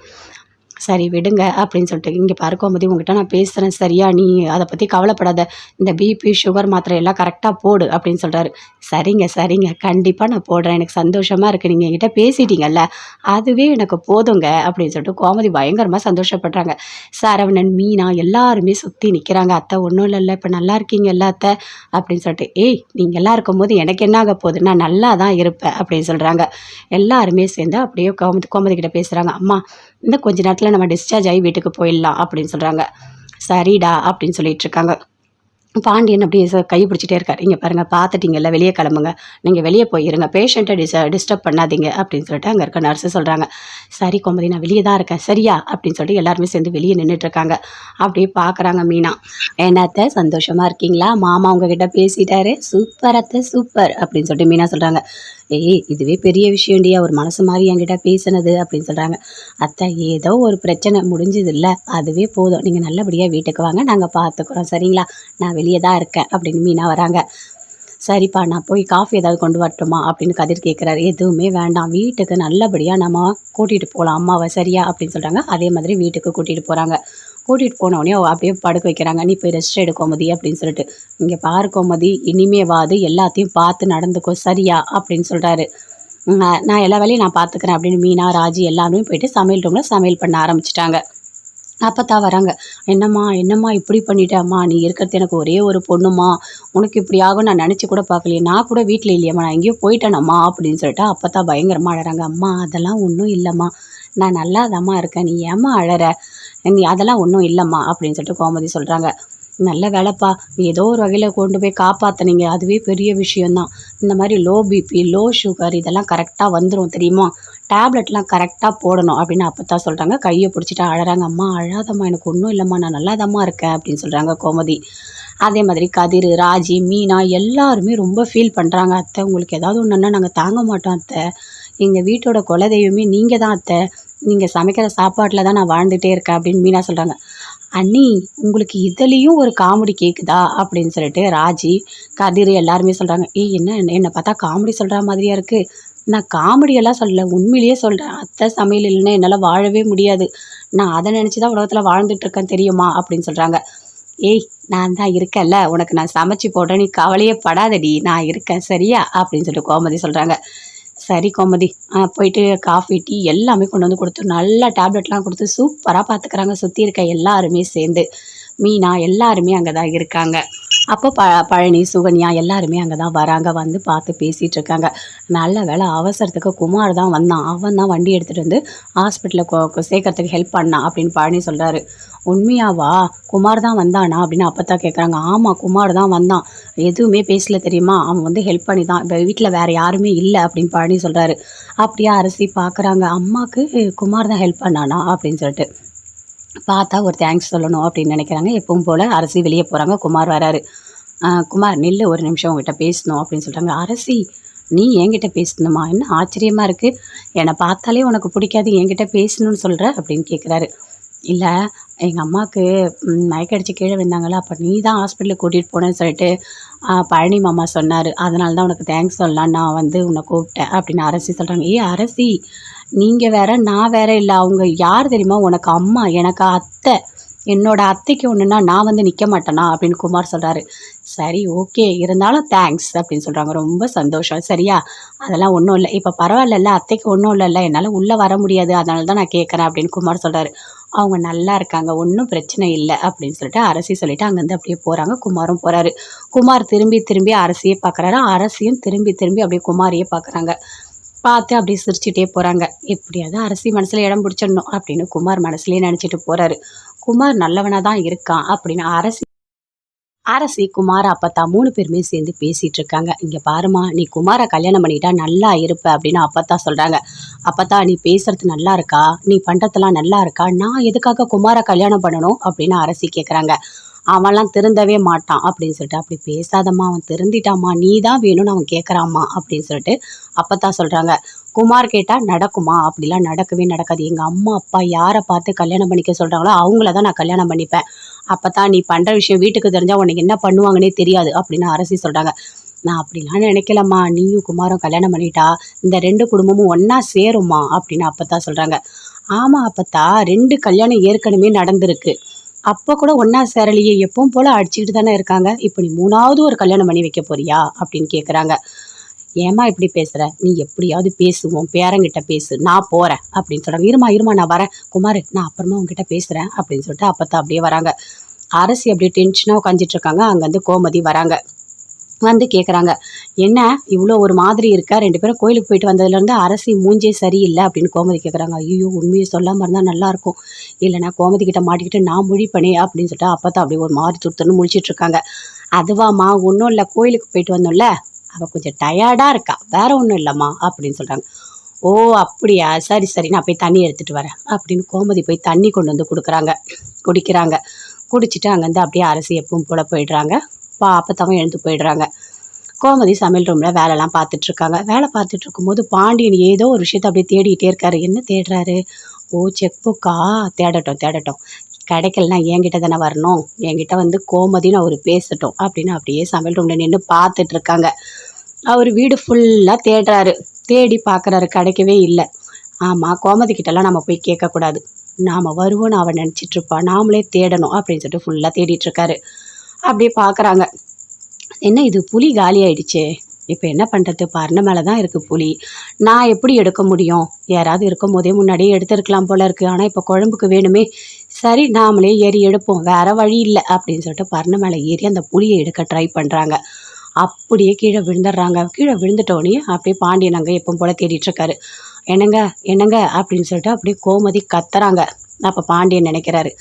"சரி விடுங்க" அப்படின்னு சொல்லிட்டு, "இங்கே பாரு கோமதி, உங்ககிட்ட நான் பேசுகிறேன் சரியா? நீ அதை பற்றி கவலைப்படாத. இந்த பிபி, சுகர் மாத்திரை எல்லாம் கரெக்டாக போடு" அப்படின்னு சொல்கிறாரு. "சரிங்க சரிங்க, கண்டிப்பாக நான் போடுறேன். எனக்கு சந்தோஷமாக இருக்குது. நீங்கள் என்கிட்ட பேசிட்டீங்கல்ல, அதுவே எனக்கு போதுங்க" அப்படின்னு சொல்லிட்டு கோமதி பயங்கரமாக சந்தோஷப்படுறாங்க. சரவணன், மீனா எல்லாருமே சுற்றி நிற்கிறாங்க. "அத்தை ஒன்றும் இல்லைல்ல, இப்போ நல்லா இருக்கீங்கல்ல அத்தை" அப்படின்னு சொல்லிட்டு. "ஏய் நீங்கள் எல்லாம் இருக்கும்போது எனக்கு என்ன ஆக போகுது? நான் நல்லா தான் இருப்பேன்" அப்படின்னு சொல்கிறாங்க. எல்லாருமே சேர்ந்து அப்படியே கோமதி கோமதி கிட்ட பேசுகிறாங்க. "அம்மா, இன்னும் கொஞ்ச நேரத்தில் நம்ம டிஸ்சார்ஜ் ஆகி வீட்டுக்கு போயிடலாம்" அப்படின்னு சொல்கிறாங்க. "சரிடா" அப்படின்னு சொல்லிட்டு இருக்காங்க. பாண்டியன் அப்படியே கையை பிடிச்சிட்டே இருக்கார். "இங்கே பாருங்க, பார்த்துட்டீங்கல்ல, வெளியே கிளம்புங்க. நீங்கள் வெளியே போயிருங்க. பேஷண்ட்டை டிஸ்டர்ப் பண்ணாதீங்க" அப்படின்னு சொல்லிட்டு அங்கே இருக்க நர்ஸு சொல்கிறாங்க. "சரி கோமதி, நான் வெளியே தான் இருக்கேன் சரியா?" அப்படின்னு சொல்லிட்டு எல்லாருமே சேர்ந்து வெளியே நின்றுட்டுருக்காங்க. அப்படியே பார்க்குறாங்க மீனா. "என்ன அத்தை, சந்தோஷமாக இருக்கீங்களா? மாமா உங்ககிட்ட பேசிட்டாரு. சூப்பர் அத்தை, சூப்பர்" அப்படின்னு சொல்லிட்டு மீனா சொல்கிறாங்க. "ஏய் இதுவே பெரிய விஷயம்டி, அவர் மனசு மாதிரி என்கிட்ட பேசினது" அப்படின்னு சொல்கிறாங்க. "அத்தை, ஏதோ ஒரு பிரச்சனை முடிஞ்சதில்ல, அதுவே போதும். நீங்கள் நல்லபடியாக வீட்டுக்கு வாங்க, நாங்கள் பார்த்துக்குறோம் சரிங்களா? நான் வெளியே தான் இருக்கேன்" அப்படின்னு மீனா வராங்க. "சரிப்பா, நான் போய் காஃபி ஏதாவது கொண்டு வரட்டுமா?" அப்படின்னு கதிர் கேட்குறாரு. "எதுவுமே வேண்டாம், வீட்டுக்கு நல்லபடியாக நம்ம கூட்டிகிட்டு போகலாம் அம்மாவை சரியா?" அப்படின்னு சொல்கிறாங்க. அதே மாதிரி வீட்டுக்கு கூட்டிகிட்டு போகிறாங்க. கூட்டிகிட்டு போனோடனே அப்படியே படுக்க வைக்கிறாங்க. "நீ போய் ரெஸ்ட் எடு கோமதி" அப்படின்னு சொல்லிட்டு. "இங்கே பாரு கோமதி, இனிமேவாது எல்லாத்தையும் பார்த்து நடந்துக்கோ சரியா?" அப்படின்னு சொல்கிறாரு. நான் எல்லா வேலையும் நான் பார்த்துக்கிறேன்" அப்படின்னு மீனா, ராஜி எல்லாருமே போயிட்டு சமையல் ரூமில் சமையல் பண்ண ஆரம்பிச்சிட்டாங்க. அப்பத்தான் வராங்க. "என்னம்மா என்னம்மா இப்படி பண்ணிட்டேம்மா? நீ இருக்கிறது எனக்கு ஒரே ஒரு பொண்ணுமா, உனக்கு இப்படி ஆகும் நான் நினச்சி கூட பார்க்கலையே. நான் கூட வீட்டில் இல்லையம்மா, நான் எங்கேயோ போயிட்டேனம்மா" அப்படின்னு சொல்லிட்டு அப்பத்தான் பயங்கரமாக அழறாங்க. "அம்மா அதெல்லாம் ஒன்றும் இல்லைம்மா, நான் நல்லாதாம்மா இருக்கேன். நீ ஏம்மா அழற? நீ அதெல்லாம் ஒன்றும் இல்லைம்மா" அப்படின்னு சொல்லிட்டு கோமதி சொல்கிறாங்க. "நல்ல வேலைப்பா, ஏதோ ஒரு வகையில் கொண்டு போய் காப்பாற்றுனீங்க. அதுவே பெரிய விஷயந்தான். இந்த மாதிரி லோ பிபி, லோ சுகர் இதெல்லாம் கரெக்டாக வந்துடும் தெரியுமா? டேப்லெட்லாம் கரெக்டாக போடணும்" அப்படின்னு அப்பத்தான் சொல்கிறாங்க. கையை பிடிச்சிட்டு அழறாங்க. "அம்மா அழாதம்மா, எனக்கு ஒன்றும் இல்லைம்மா, நான் நல்லாதாம்மா இருக்கேன்" அப்படின்னு சொல்கிறாங்க கோமதி. அதே மாதிரி கதிர், ராஜி, மீனா எல்லாருமே ரொம்ப ஃபீல் பண்ணுறாங்க. "அத்தை, உங்களுக்கு ஏதாவது ஒன்றுன்னா நாங்கள் தாங்க மாட்டோம் அத்தை. எங்கள் வீட்டோட குலதெய்வமே நீங்கள் தான் அத்தை. நீங்கள் சமைக்கிற சாப்பாட்டில் தான் நான் வாழ்ந்துகிட்டே இருக்கேன்" அப்படின்னு மீனா சொல்கிறாங்க. "அண்ணி, உங்களுக்கு இதுலேயும் ஒரு காமெடி கேட்குதா?" அப்படின்னு சொல்லிட்டு ராஜி, கதிர் எல்லாருமே சொல்கிறாங்க. "ஏய் என்ன என்னை பார்த்தா காமெடி சொல்கிற மாதிரியா இருக்குது? நான் காமெடியெல்லாம் சொல்லல, உண்மையிலேயே சொல்கிறேன். அத்தை சமையல் இல்லைன்னா என்னால் வாழவே முடியாது. நான் அதை நினச்சி தான் உலகத்தில் வாழ்ந்துட்டுருக்கேன் தெரியுமா?" அப்படின்னு சொல்கிறாங்க. "ஏய் நான் தான் இருக்கேன்ல, உனக்கு நான் சமைச்சு போடுறேன், நீ கவலையே படாதடி, நான் இருக்கேன் சரியா?" அப்படின்னு சொல்லிட்டு கோமதி சொல்கிறாங்க. "சரி கோமதி" போயிட்டு காஃபி, டீ எல்லாமே கொண்டு வந்து கொடுத்து நல்லா டேப்லெட்லாம் கொடுத்து சூப்பராக பார்த்துக்கிறாங்க சுற்றி இருக்க எல்லாருமே சேர்ந்து. மீனா எல்லாருமே அங்கே தான் இருக்காங்க. அப்போ பழனி, சுகன்யா எல்லாருமே அங்கே தான் வராங்க. வந்து பார்த்து பேசிகிட்டு இருக்காங்க. நல்ல வேளை அவசரத்துக்கு குமார் தான் வந்தான். அவன் தான் வண்டி எடுத்துகிட்டு வந்து ஹாஸ்பிட்டலில் சேர்க்கறதுக்கு ஹெல்ப் பண்ணான் அப்படின்னு பழனி சொல்கிறாரு. "உண்மையாவா? குமார் தான் வந்தானா?" அப்படின்னு அப்பத்தான் கேட்குறாங்க. "ஆமாம், குமார் தான் வந்தான். எதுவுமே பேசல தெரியுமா? அவன் வந்து ஹெல்ப் பண்ணி தான். இப்போ வீட்டில் வேறு யாருமே இல்லை" அப்படின்னு பழனி சொல்கிறாரு. அப்படியே அரசி பார்க்குறாங்க. அம்மாவுக்கு குமார் தான் ஹெல்ப் பண்ணானா அப்படின்னு சொல்லிட்டு. பார்த்தா ஒரு தேங்க்ஸ் சொல்லணும் அப்படின்னு நினைக்கிறாங்க. எப்பவும் போல் அரசி வெளியே போகிறாங்க. குமார் வராரு. "குமார் நில்லு, ஒரு நிமிஷம் உங்ககிட்ட பேசணும்" அப்படின்னு சொல்கிறாங்க. "அரசி, நீ என்கிட்ட பேசணுமா? என்ன ஆச்சரியமாக இருக்குது. என்னை பார்த்தாலே உனக்கு பிடிக்காது, என்கிட்ட பேசணும்னு சொல்கிற" அப்படின்னு கேட்குறாரு. "இல்லை, எங்கள் அம்மாவுக்கு மயக்கடிச்சு கீழே விழுந்தாங்களா, அப்போ நீ தான் ஹாஸ்பிட்டலுக்கு கூட்டிகிட்டு போனேன்னு சொல்லிட்டு பழனி மாமா சொன்னார். அதனால தான் உனக்கு தேங்க்ஸ் சொல்லலான்னு நான் வந்து உன்னை கூப்பிட்டேன்" அப்படின்னு அரசி சொல்கிறாங்க. "ஏய் அரசி, நீங்கள் வேற நான் வேற இல்லை. அவங்க யார் தெரியுமா? உனக்கு அம்மா, எனக்கு அத்தை. என்னோட அத்தைக்கு ஒன்றுனா நான் வந்து நிற்க மாட்டேனா?" அப்படின்னு குமார் சொல்கிறாரு. "சரி ஓகே, இருந்தாலும் தேங்க்ஸ்" அப்படின்னு சொல்கிறாங்க. "ரொம்ப சந்தோஷம் சரியா? அதெல்லாம் ஒன்றும் இல்லை. இப்போ பரவாயில்லல்ல, அத்தைக்கு ஒன்றும் இல்லைல்ல, என்னால் உள்ளே வர முடியாது, அதனால தான் நான் கேட்குறேன்" அப்படின்னு குமார் சொல்கிறாரு. அவங்க நல்லா இருக்காங்க, ஒன்றும் பிரச்சனை இல்லை அப்படின்னு சொல்லிட்டு அரசி சொல்லிட்டு அங்கேருந்து அப்படியே போகிறாங்க. குமாரும் போகிறாரு. குமார் திரும்பி திரும்பி அரசியே பார்க்குறாரு. அரசியும் திரும்பி திரும்பி அப்படியே குமாரையே பார்க்குறாங்க. பார்த்து அப்படியே சிரிச்சுட்டே போகிறாங்க. எப்படியாவது அரசி மனசில் இடம் பிடிச்சிடணும் அப்படின்னு குமார் மனசுலேயே நினச்சிட்டு போகிறாரு. குமார் நல்லவனாக தான் இருக்கான் அப்படின்னு அரசி குமார அப்பத்தா 3 பேருமே சேர்ந்து பேசிட்டு இருக்காங்க. இங்க பாருமா, நீ குமார கல்யாணம் பண்ணிட்டா நல்லா இருப்ப அப்படின்னு அப்பத்தா சொல்றாங்க. அப்பத்தா, நீ பேசுறது நல்லா இருக்கா, நீ பண்றதெல்லாம் நல்லா இருக்கா, நான் எதுக்காக குமார கல்யாணம் பண்ணணும் அப்படின்னு அரசி கேக்குறாங்க. அவன்லாம் திருந்தவே மாட்டான் அப்படின்னு சொல்லிட்டு, அப்படி பேசாதம்மா, அவன் திருந்திட்டாமா, நீ தான் வேணும்னு அவன் கேட்குறாம்மா அப்படின்னு சொல்லிட்டு அப்பத்தா சொல்றாங்க. குமார் கேட்டா நடக்குமா? அப்படிலாம் நடக்கவே நடக்காது. எங்க அம்மா அப்பா யாரை பார்த்து கல்யாணம் பண்ணிக்க சொல்றாங்களோ அவங்கள தான் நான் கல்யாணம் பண்ணிப்பேன். அப்பதான் நீ பண்ற விஷயம் வீட்டுக்கு தெரிஞ்சா உனக்கு என்ன பண்ணுவாங்கன்னே தெரியாது அப்படின்னு அரசி சொல்றாங்க. நான் அப்படிலாம் நினைக்கலம்மா, நீயும் குமாரும் கல்யாணம் பண்ணிட்டா இந்த 2 குடும்பமும் ஒன்னா சேரும்மா அப்படின்னு அப்பத்தா சொல்றாங்க. ஆமா அப்பத்தா, 2 கல்யாணம் ஏற்கனவே நடந்திருக்கு, அப்போ கூட ஒன்னா சேரலையே, எப்பவும் போல அடிச்சுக்கிட்டு தானே இருக்காங்க, இப்போ நீ 3வது ஒரு கல்யாணம் பண்ணி வைக்க போறியா அப்படின்னு கேட்குறாங்க. ஏமா இப்படி பேசுற, நீ எப்படியாவது பேசுவோம், பேரங்கிட்ட பேசு, நான் போறேன் அப்படின்னு சொல்றாங்க. இருமா நான் வரேன் குமார், நான் அப்புறமா உங்ககிட்ட பேசுறேன் அப்படின்னு சொல்லிட்டு அப்பத்தான் அப்படியே வராங்க. அரசி அப்படியே டென்ஷனா உட்காந்துட்டு இருக்காங்க. அங்கேருந்து கோமதி வராங்க. வந்து கேட்குறாங்க, என்ன இவ்வளோ ஒரு மாதிரி இருக்கா, 2 பேரும் கோயிலுக்கு போயிட்டு வந்ததுலேருந்து அரசி மூஞ்சே சரியில்லை அப்படின்னு கோமதி கேட்குறாங்க. ஐயோ, உண்மையை சொல்லாமல் இருந்தால் நல்லாயிருக்கும், இல்லைனா கோமதி கிட்ட மாட்டிக்கிட்டு நான் முழிப்பனே அப்படின்னு சொல்லிட்டு அப்பத்தான் அப்படியே ஒரு மாதிரி துருத்துன்னு முழிச்சிட்டு இருக்காங்க. அதுவாம்மா, ஒன்றும் இல்லை, கோயிலுக்கு போயிட்டு வந்தோம்ல, அவள் கொஞ்சம் டயர்டாக இருக்கா, வேற ஒன்றும் இல்லைம்மா அப்படின்னு சொல்கிறாங்க. ஓ அப்படியா, சரி நான் போய் தண்ணி எடுத்துகிட்டு வரேன் அப்படின்னு கோமதி போய் தண்ணி கொண்டு வந்து குடிக்கிறாங்க. குடிச்சிட்டு அங்கேருந்து அப்படியே அரசி எப்பவும் போல போயிடுறாங்க. அப்பத்தாவும் எழுந்து போயிடுறாங்க. கோமதி சமையல் ரூமில் வேலைலாம் பார்த்துட்ருக்காங்க. வேலை பார்த்துட்டு இருக்கும்போது பாண்டியன் ஏதோ ஒரு விஷயத்த அப்படியே தேடிக்கிட்டே இருக்காரு. என்ன தேடுறாரு? ஓ, செக் புக்கா, தேடட்டும், கிடைக்கலனா என்கிட்ட தானே வரணும், என்கிட்ட வந்து கோமதின்னு அவர் பேசட்டும் அப்படின்னு அப்படியே சமையல் ரூமில் நின்று பார்த்துட்டு இருக்காங்க. அவர் வீடு ஃபுல்லாக தேடுறாரு. தேடி பார்க்குறாரு, கிடைக்கவே இல்லை. ஆமாம், கோமதி கிட்டலாம் நம்ம போய் கேட்கக்கூடாது, நாம் வருவோன்னு அவன் நினச்சிட்ருப்பா, நாமளே தேடணும் அப்படின்னு சொல்லிட்டு ஃபுல்லாக தேடிட்டுருக்காரு. அப்படியே பார்க்குறாங்க. என்ன இது, புளி காலி ஆயிடுச்சு, இப்போ என்ன பண்ணுறது, பரண மேலே தான் இருக்குது புளி, நான் எப்படி எடுக்க முடியும், யாராவது இருக்கும் போதே முன்னாடியே எடுத்துருக்கலாம் போல இருக்குது, ஆனால் இப்போ குழம்புக்கு வேணுமே, சரி நாமளே ஏறி எடுப்போம், வேறு வழி இல்லை அப்படின்னு சொல்லிட்டு பரண மேலே ஏறி அந்த புளியை எடுக்க ட்ரை பண்ணுறாங்க. அப்படியே கீழே விழுந்துடுறாங்க. கீழே விழுந்துட்டோடனே அப்படியே பாண்டியன் அங்கே எப்பவும் போல் தேடிட்டுருக்காரு. என்னங்க அப்படின்னு சொல்லிட்டு அப்படியே கோமதி கத்துறாங்க. அப்போ பாண்டியன் நினைக்கிறாரு,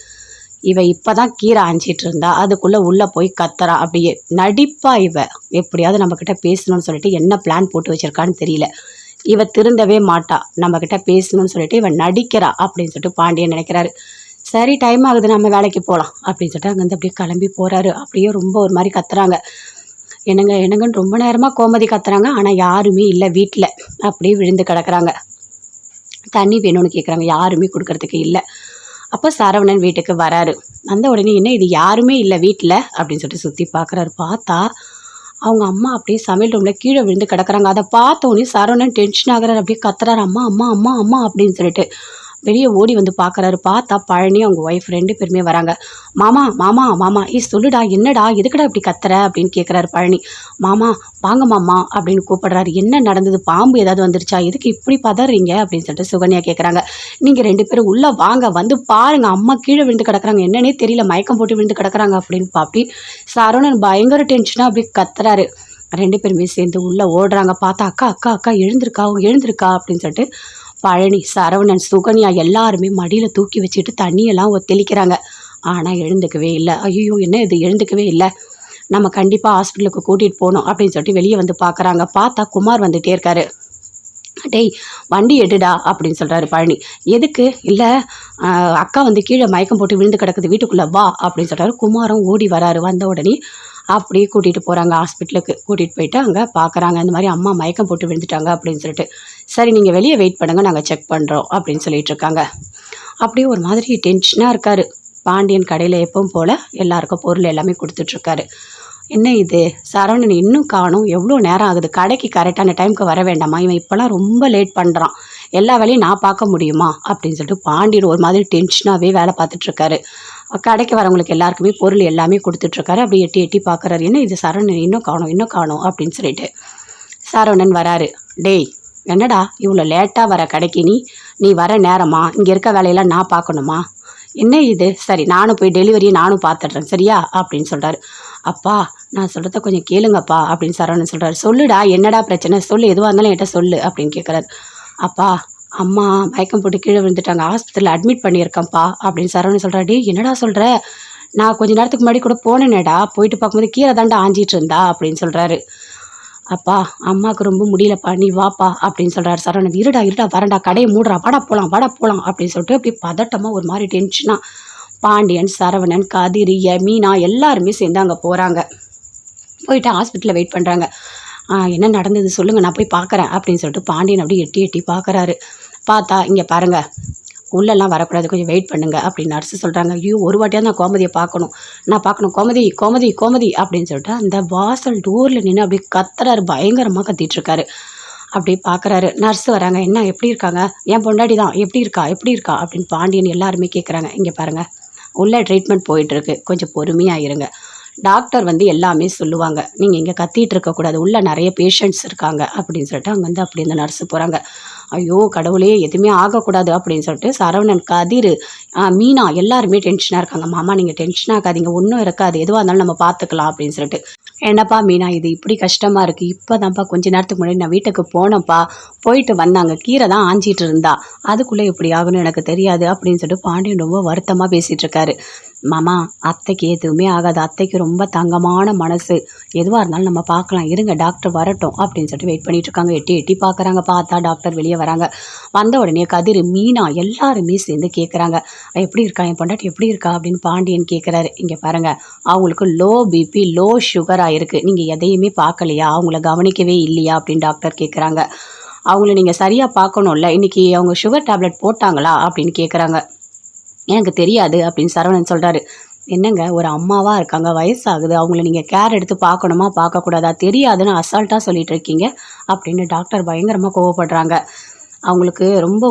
இவ இப்போதான் கீரை ஆஞ்சிட்டு இருந்தா, அதுக்குள்ளே உள்ளே போய் கத்துறா, அப்படியே நடிப்பா இவ, எப்படியாவது நம்மக்கிட்ட பேசணும்னு சொல்லிட்டு என்ன பிளான் போட்டு வச்சிருக்கான்னு தெரியல, இவ திருந்தவே மாட்டா, நம்மக்கிட்ட பேசணும்னு சொல்லிட்டு இவன் நடிக்கிறா அப்படின்னு சொல்லிட்டு பாண்டியன் நினைக்கிறாரு. சரி, டைம் ஆகுது, நம்ம வேலைக்கு போகலாம் அப்படின்னு சொல்லிட்டு அங்கேருந்து அப்படியே கிளம்பி போகிறாரு. அப்படியே ரொம்ப ஒரு மாதிரி கத்துறாங்க. என்னங்கன்னு ரொம்ப நேரமாக கோமதி கத்துறாங்க. ஆனால் யாருமே இல்லை வீட்டில். அப்படியே விழுந்து கிடக்குறாங்க. தண்ணி வேணும்னு கேட்குறாங்க, யாருமே கொடுக்கறதுக்கு இல்லை. அப்போ சரவணன் வீட்டுக்கு வராரு. வந்த உடனே என்ன இது, யாருமே இல்லை வீட்டில் அப்படின்னு சொல்லிட்டு சுற்றி பார்க்குறாரு. பார்த்தா அவங்க அம்மா அப்படியே சமையல் ரூமில் கீழே விழுந்து கிடக்குறாங்க. அதை பார்த்த உடனே சரவணன் டென்ஷன் ஆகுறாரு. அப்படியே கத்துறாரு, அம்மா அம்மா அம்மா அம்மா அப்படின்னு சொல்லிட்டு வெளியே ஓடி வந்து பார்க்குறாரு. பார்த்தா பழனி அவங்க ஒய்ஃப் 2 பேருமே வராங்க. மாமா மாமா மாமா, சொல்லுடா, என்னடா, எதுக்கடா இப்படி கத்துற அப்படின்னு கேட்குறாரு பழனி. மாமா வாங்க மாமா அப்படின்னு கூப்பிடுறாரு. என்ன நடந்தது, பாம்பு ஏதாவது வந்துருச்சா, எதுக்கு இப்படி பதறீங்க அப்படின்னு சொல்லிட்டு சுகன்யா கேட்குறாங்க. நீங்கள் 2 பேரும் உள்ளே வாங்க, வந்து பாருங்க, அம்மா கீழே விழுந்து கிடக்குறாங்க, என்னன்னே தெரியல, மயக்கம் போட்டு விழுந்து கிடக்குறாங்க அப்படின்னு பாப்பி சரவணன் பயங்கர டென்ஷனாக அப்படி கத்துறாரு. 2 பேருமே சேர்ந்து உள்ளே ஓடுறாங்க. பார்த்தா அக்கா அக்கா அக்கா எழுந்திருக்கா அப்படின்னு சொல்லிட்டு பழனி, சரவணன், சுகன்யா எல்லாருமே மடியில் தூக்கி வச்சுட்டு தண்ணியெல்லாம் தெளிக்கிறாங்க. ஆனால் எழுந்துக்கவே இல்லை. ஐயோ, என்ன இது, எழுந்துக்கவே இல்லை, நம்ம கண்டிப்பாக ஹாஸ்பிட்டலுக்கு கூட்டிகிட்டு போகணும் அப்படின்னு சொல்லிட்டு வெளியே வந்து பார்க்குறாங்க. பார்த்தா குமார் வந்துகிட்டே இருக்காரு. டேய், வண்டி எடுடா அப்படின்னு சொல்கிறாரு பழனி. எதுக்கு? இல்லை, அக்கா வந்து கீழே மயக்கம் போட்டு விழுந்து கிடக்குது, வீட்டுக்குள்ளே வா அப்படின்னு சொல்கிறாரு. குமாரும் ஓடி வராரு. வந்த உடனே அப்படியே கூட்டிகிட்டு போகிறாங்க ஹாஸ்பிட்டலுக்கு. கூட்டிகிட்டு போயிட்டு அங்கே பார்க்குறாங்க, இந்த மாதிரி அம்மா மயக்கம் போட்டு விழுந்துட்டாங்க அப்படின்னு சொல்லிட்டு. சரி, நீங்கள் வெளியே வெயிட் பண்ணுங்கள், நாங்கள் செக் பண்ணுறோம் அப்படின்னு சொல்லிட்டு இருக்காங்க. அப்படியே ஒரு மாதிரி டென்ஷனாக இருக்கார் பாண்டியன். கடையில் எப்பவும் போல் எல்லாருக்கும் பொருள் எல்லாமே கொடுத்துட்ருக்காரு. என்ன இது, சரவணன் இன்னும் காணும், எவ்வளோ நேரம் ஆகுது, கடைக்கு கரெக்டான டைமுக்கு வர வேண்டாமா, இவன் இப்போலாம் ரொம்ப லேட் பண்ணுறான், எல்லா வேலையும் நான் பார்க்க முடியுமா அப்படின்னு சொல்லிட்டு பாண்டியன் ஒரு மாதிரி டென்ஷனாகவே வேலை பார்த்துட்ருக்காரு. கடைக்கு வரவங்களுக்கு எல்லாருக்குமே பொருள் எல்லாமே கொடுத்துட்ருக்காரு. அப்படி எட்டி எட்டி பார்க்குறாரு. என்ன இது, சரவணன் இன்னும் காணும் அப்படின்னு சொல்லிட்டு சரவணன் வராரு. டேய், என்னடா இவ்வளோ லேட்டாக வர கடைக்கு நீ வர நேரமா? இங்கே இருக்க வேலையெல்லாம் நான் பார்க்கணுமா? என்ன இது? சரி நானும் போய் டெலிவரியை நானும் பார்த்துட்றேன் சரியா அப்படின்னு சொல்கிறாரு. அப்பா நான் சொல்கிறத கொஞ்சம் கேளுங்கப்பா அப்படின்னு சரவணன் சொல்கிறாரு. சொல்லுடா, என்னடா பிரச்சனை சொல்லு, எதுவாக இருந்தாலும் என்கிட்ட சொல்லு அப்படின்னு கேட்குறாரு. அப்பா அம்மா மயக்கம் போட்டு கீழே விழுந்துட்டாங்க, ஹாஸ்பிட்டலில் அட்மிட் பண்ணியிருக்கேன்ப்பா அப்படின்னு சரவணன் சொல்கிறாரு. டேய் என்னடா சொல்கிற? நான் கொஞ்ச நேரத்துக்கு முன்னாடி கூட போனேனேடா, போயிட்டு பார்க்கும்போது கீழே தாண்டா ஆஞ்சிட்டு இருந்தா அப்படின்னு சொல்கிறாரு. அப்பா அம்மாவுக்கு ரொம்ப முடியலப்பா, நீ வாப்பா அப்படின்னு சொல்கிறாரு சரவணன். இருடா வரேன்டா, கடையை மூடுறா, வாடா போகலாம் அப்படின்னு சொல்லிட்டு அப்படி பதட்டமாக ஒரு மாதிரி டென்ஷனாக பாண்டியன், சரவணன், கதிர், மீனா எல்லாருமே சேர்ந்து அங்கே போகிறாங்க. போயிட்டு ஹாஸ்பிட்டலில் வெயிட் பண்ணுறாங்க. என்ன நடந்தது சொல்லுங்கள், நான் போய் பார்க்குறேன் அப்படின்னு சொல்லிட்டு பாண்டியன் அப்படியே எட்டி பார்க்குறாரு. பார்த்தா இங்கே பாருங்கள், உள்ளெல்லாம் வரக்கூடாது, கொஞ்சம் வெயிட் பண்ணுங்க அப்படின்னு நர்ஸு சொல்கிறாங்க. ஐயோ ஒரு வாட்டியாவது நான் கோமதியை பார்க்கணும், கோமதி அப்படின்னு சொல்லிட்டு அந்த வாசல் டோரில் நின்று அப்படியே கத்துறாரு, பயங்கரமாக கத்திட்டுருக்காரு. அப்படியே பார்க்குறாரு. நர்ஸு வராங்க. என்ன எப்படி இருக்காங்க? என் பொண்டாட்டி தான், எப்படி இருக்கா அப்படின்னு பாண்டியன் எல்லாருமே கேட்குறாங்க. இங்கே பாருங்கள், உள்ள ட்ரீட்மெண்ட் போயிட்டுருக்கு, கொஞ்சம் பொறுமையாக இருங்க, டாக்டர் வந்து எல்லாமே சொல்லுவாங்க, நீங்கள் இங்கே கத்திட்டு இருக்கக்கூடாது, உள்ளே நிறைய பேஷண்ட்ஸ் இருக்காங்க அப்படின்னு சொல்லிட்டு அங்கேருந்து அப்படி இந்த நர்ஸு போகிறாங்க. ஐயோ கடவுளே எதுவுமே ஆகக்கூடாது அப்படின்னு சொல்லிட்டு சரவணன், கதிர், மீனா எல்லாருமே டென்ஷனாக இருக்காங்க. மாமா நீங்கள் டென்ஷன் ஆகாதீங்க, ஒன்றும் இருக்காது, எதுவாக இருந்தாலும் நம்ம பார்த்துக்கலாம் அப்படின்னு சொல்லிட்டு. என்னப்பா மீனா இது இப்படி கஷ்டமாக இருக்குது? இப்போ தான்ப்பா கொஞ்ச நேரத்துக்கு முன்னாடி நான் வீட்டுக்கு போனேன்ப்பா, போயிட்டு வந்தாங்க, கீரை தான் ஆஞ்சிட்டு இருந்தா, அதுக்குள்ளே இப்படி ஆகணும்னு எனக்கு தெரியாது அப்படின்னு சொல்லிட்டு பாண்டியன் ரொம்ப வருத்தமாக பேசிகிட்டு இருக்காரு. மாமா அத்தைக்கு எதுவுமே ஆகாது, அத்தைக்கு ரொம்ப தங்கமான மனசு, எதுவாக இருந்தாலும் நம்ம பார்க்கலாம், இருங்க டாக்டர் வரட்டும் அப்படின்னு சொல்லிட்டு வெயிட் பண்ணிட்டு இருக்காங்க. எட்டி பார்க்குறாங்க. பார்த்தா டாக்டர் வெளியே வராங்க. வந்த உடனே கதிர், மீனா எல்லாருமே சேர்ந்து கேட்குறாங்க, எப்படி இருக்கா என் பொண்டாட்டி, எப்படி இருக்கா அப்படின்னு பாண்டியன் கேட்குறாரு. இங்கே பாருங்கள், அவங்களுக்கு லோ பிபி லோ சுகராக இருக்குது, நீங்கள் எதையுமே பார்க்கலையா, அவங்கள கவனிக்கவே இல்லையா அப்படின்னு டாக்டர் கேட்குறாங்க. அவங்கள நீங்கள் சரியாக பார்க்கணும்ல, இன்றைக்கி அவங்க சுகர் டேப்லெட் போட்டாங்களா அப்படின்னு கேட்குறாங்க. எனக்கு தெரியாது அப்படின்னு சரவணன் சொல்கிறாரு. என்னங்க ஒரு அம்மாவாக இருக்காங்க, வயசாகுது, அவங்கள நீங்கள் கேர் எடுத்து பார்க்கணுமா பார்க்கக்கூடாதா, தெரியாதுன்னு அசால்ட்டாக சொல்லிட்டு இருக்கீங்க அப்படின்னு டாக்டர் பயங்கரமாக கோவப்படுறாங்க. அவங்களுக்கு ரொம்ப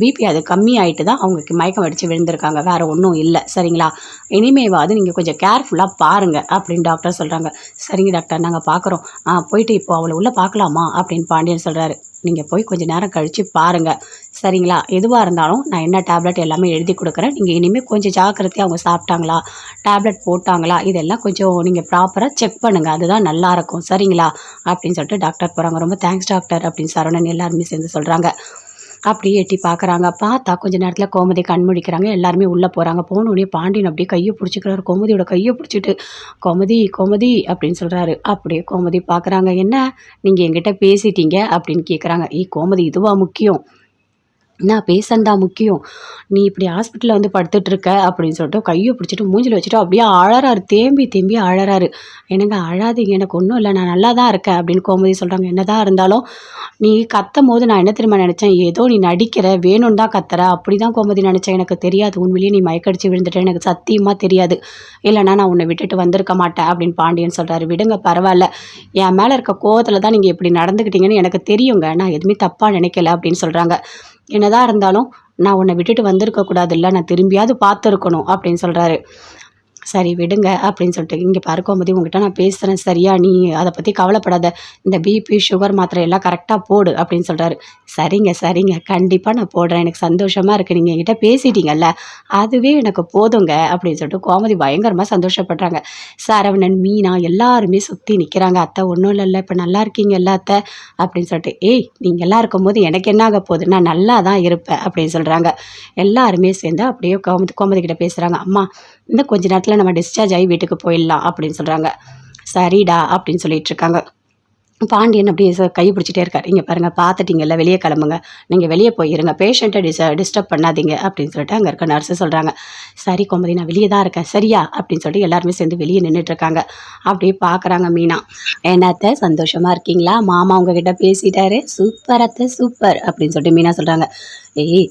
பிபி அது கம்மி ஆகிட்டு தான் அவங்களுக்கு மயக்கம் அடித்து விழுந்திருக்காங்க, வேறு ஒன்றும் இல்லை சரிங்களா, இனிமேவாது நீங்கள் கொஞ்சம் கேர்ஃபுல்லாக பாருங்கள் அப்படின்னு டாக்டர் சொல்கிறாங்க. சரிங்க டாக்டர் நாங்கள் பார்க்குறோம், போயிட்டு இப்போ அவளை உள்ளே பார்க்கலாமா அப்படின்னு பாண்டியன் சொல்கிறாரு. நீங்கள் போய் கொஞ்சம் நேரம் கழித்து பாருங்கள் சரிங்களா, எதுவாக இருந்தாலும் நான் என்ன டேப்லெட் எல்லாமே எழுதி கொடுக்குறேன், நீங்கள் இனிமேல் கொஞ்சம் ஜாக்கிரதையாக அவங்க சாப்பிட்டாங்களா, டேப்லெட் போட்டாங்களா, இதெல்லாம் கொஞ்சம் நீங்கள் ப்ராப்பராக செக் பண்ணுங்கள், அதுதான் நல்லாயிருக்கும் சரிங்களா அப்படின்னு சொல்லிட்டு டாக்டர் போகிறாங்க. ரொம்ப தேங்க்ஸ் டாக்டர் அப்படின்னு சரவணன் எல்லாருமே சேர்ந்து சொல்கிறாங்க. அப்படியே எட்டி பார்க்குறாங்க. பார்த்தா கொஞ்ச நேரத்தில் கோமதி கண் முழிக்கிறாங்க. எல்லாருமே உள்ளே போகிறாங்க. போனோடனே பாண்டியன் அப்படியே கையை பிடிச்சிக்கிறாரு, கோமதியோட கையை பிடிச்சிட்டு கோமதி அப்படின்னு சொல்கிறாரு. அப்படியே கோமதி பார்க்குறாங்க. என்ன நீங்கள் என்கிட்ட பேசிட்டீங்க அப்படின்னு கேட்குறாங்க. கோமதி இதுவா முக்கியம், நான் பேசந்தா முக்கியம், நீ இப்படி ஹாஸ்பிட்டலில் வந்து படுத்துட்ருக்க அப்படின்னு சொல்லிட்டு கையை பிடிச்சிட்டு மூஞ்சில் வச்சுட்டு அப்படியே அழறாரு, தேம்பி அழறாரு. என்னங்க அழாதீங்க, எனக்கு ஒன்றும் இல்லை, நான் நல்லா தான் இருக்கேன் அப்படின்னு கோமதி சொல்கிறாங்க. என்னதான் இருந்தாலும் நீ கத்தும் போது நான் என்ன தெரியுமா நினச்சேன், ஏதோ நீ நடிக்கிற, வேணும்னு தான் கத்துற, அப்படி தான் கோமதி நினச்சேன், எனக்கு தெரியாது உண்மையிலேயே நீ மயக்கடிச்சு விழுந்துட்டேன், எனக்கு சத்தியமாக தெரியாது, இல்லைனா நான் உன்னை விட்டுட்டு வந்திருக்க மாட்டேன் அப்படின்னு பாண்டியன் சொல்கிறாரு. விடுங்க பரவாயில்ல, என் மேலே இருக்க கோவத்தில் தான் நீங்கள் இப்படி நடந்துக்கிட்டீங்கன்னு எனக்கு தெரியுங்க, நான் எதுவுமே தப்பாக நினைக்கல அப்படின்னு சொல்கிறாங்க. என்னதான் இருந்தாலும் நான் உன்னை விட்டுட்டு வந்திருக்கக்கூடாது, இல்லை நான் திரும்பியாவது பார்த்துருக்கணும் அப்படின்னு சொல்கிறாரு. சரி விடுங்க அப்படின்னு சொல்லிட்டு, இங்கே பாரு கோமதி உங்ககிட்ட நான் பேசுகிறேன் சரியா, நீ அதை பற்றி கவலைப்படாத, இந்த பிபி சுகர் மாத்திரை எல்லாம் கரெக்டாக போடு அப்படின்னு சொல்கிறாரு. சரிங்க கண்டிப்பாக நான் போடுறேன், எனக்கு சந்தோஷமாக இருக்குது, நீங்கள் என்கிட்ட பேசிட்டீங்கல்ல அதுவே எனக்கு போதுங்க அப்படின்னு சொல்லிட்டு கோமதி பயங்கரமாக சந்தோஷப்படுறாங்க. சரவணன், மீனா எல்லாருமே சுற்றி நிற்கிறாங்க. அத்தை ஒன்றும் இல்லைல்ல, இப்போ நல்லா இருக்கீங்கல்ல அத்தை அப்படின்னு சொல்லிட்டு, நீங்கள் எல்லாம் இருக்கும்போது எனக்கு என்ன ஆக போகுது, நான் நல்லா தான் இருப்பேன் அப்படின்னு சொல்கிறாங்க. எல்லாருமே சேர்ந்து அப்படியே கோமதி கிட்ட பேசுகிறாங்க. அம்மா இன்னும் கொஞ்ச நேரத்தில் நம்ம டிஸ்சார்ஜ் ஆகி வீட்டுக்கு போயிடலாம் அப்படின்னு சொல்கிறாங்க. சரிடா அப்படின்னு சொல்லிட்டு இருக்காங்க. பாண்டியன் அப்படியே கை பிடிச்சிட்டே இருக்கார். இங்கே பாருங்கள், பார்த்துட்டிங்கல்ல, வெளியே கிளம்புங்க, நீங்கள் வெளியே போயிருங்க, பேஷண்ட்டை டிஸ்டர்ப் பண்ணாதீங்க அப்படின்னு சொல்லிட்டு அங்கே இருக்க நர்ஸு சொல்கிறாங்க. சரி கோமதி நான் வெளியே தான் இருக்கேன் சரியா அப்படின்னு சொல்லிட்டு எல்லாருமே சேர்ந்து வெளியே நின்றுட்டுருக்காங்க. அப்படியே பார்க்குறாங்க மீனா. என்னத்த சந்தோஷமாக இருக்கீங்களா, மாமா உங்ககிட்ட பேசிட்டாரு, சூப்பர் அத்தை சூப்பர் அப்படின்னு சொல்லிட்டு மீனா சொல்கிறாங்க.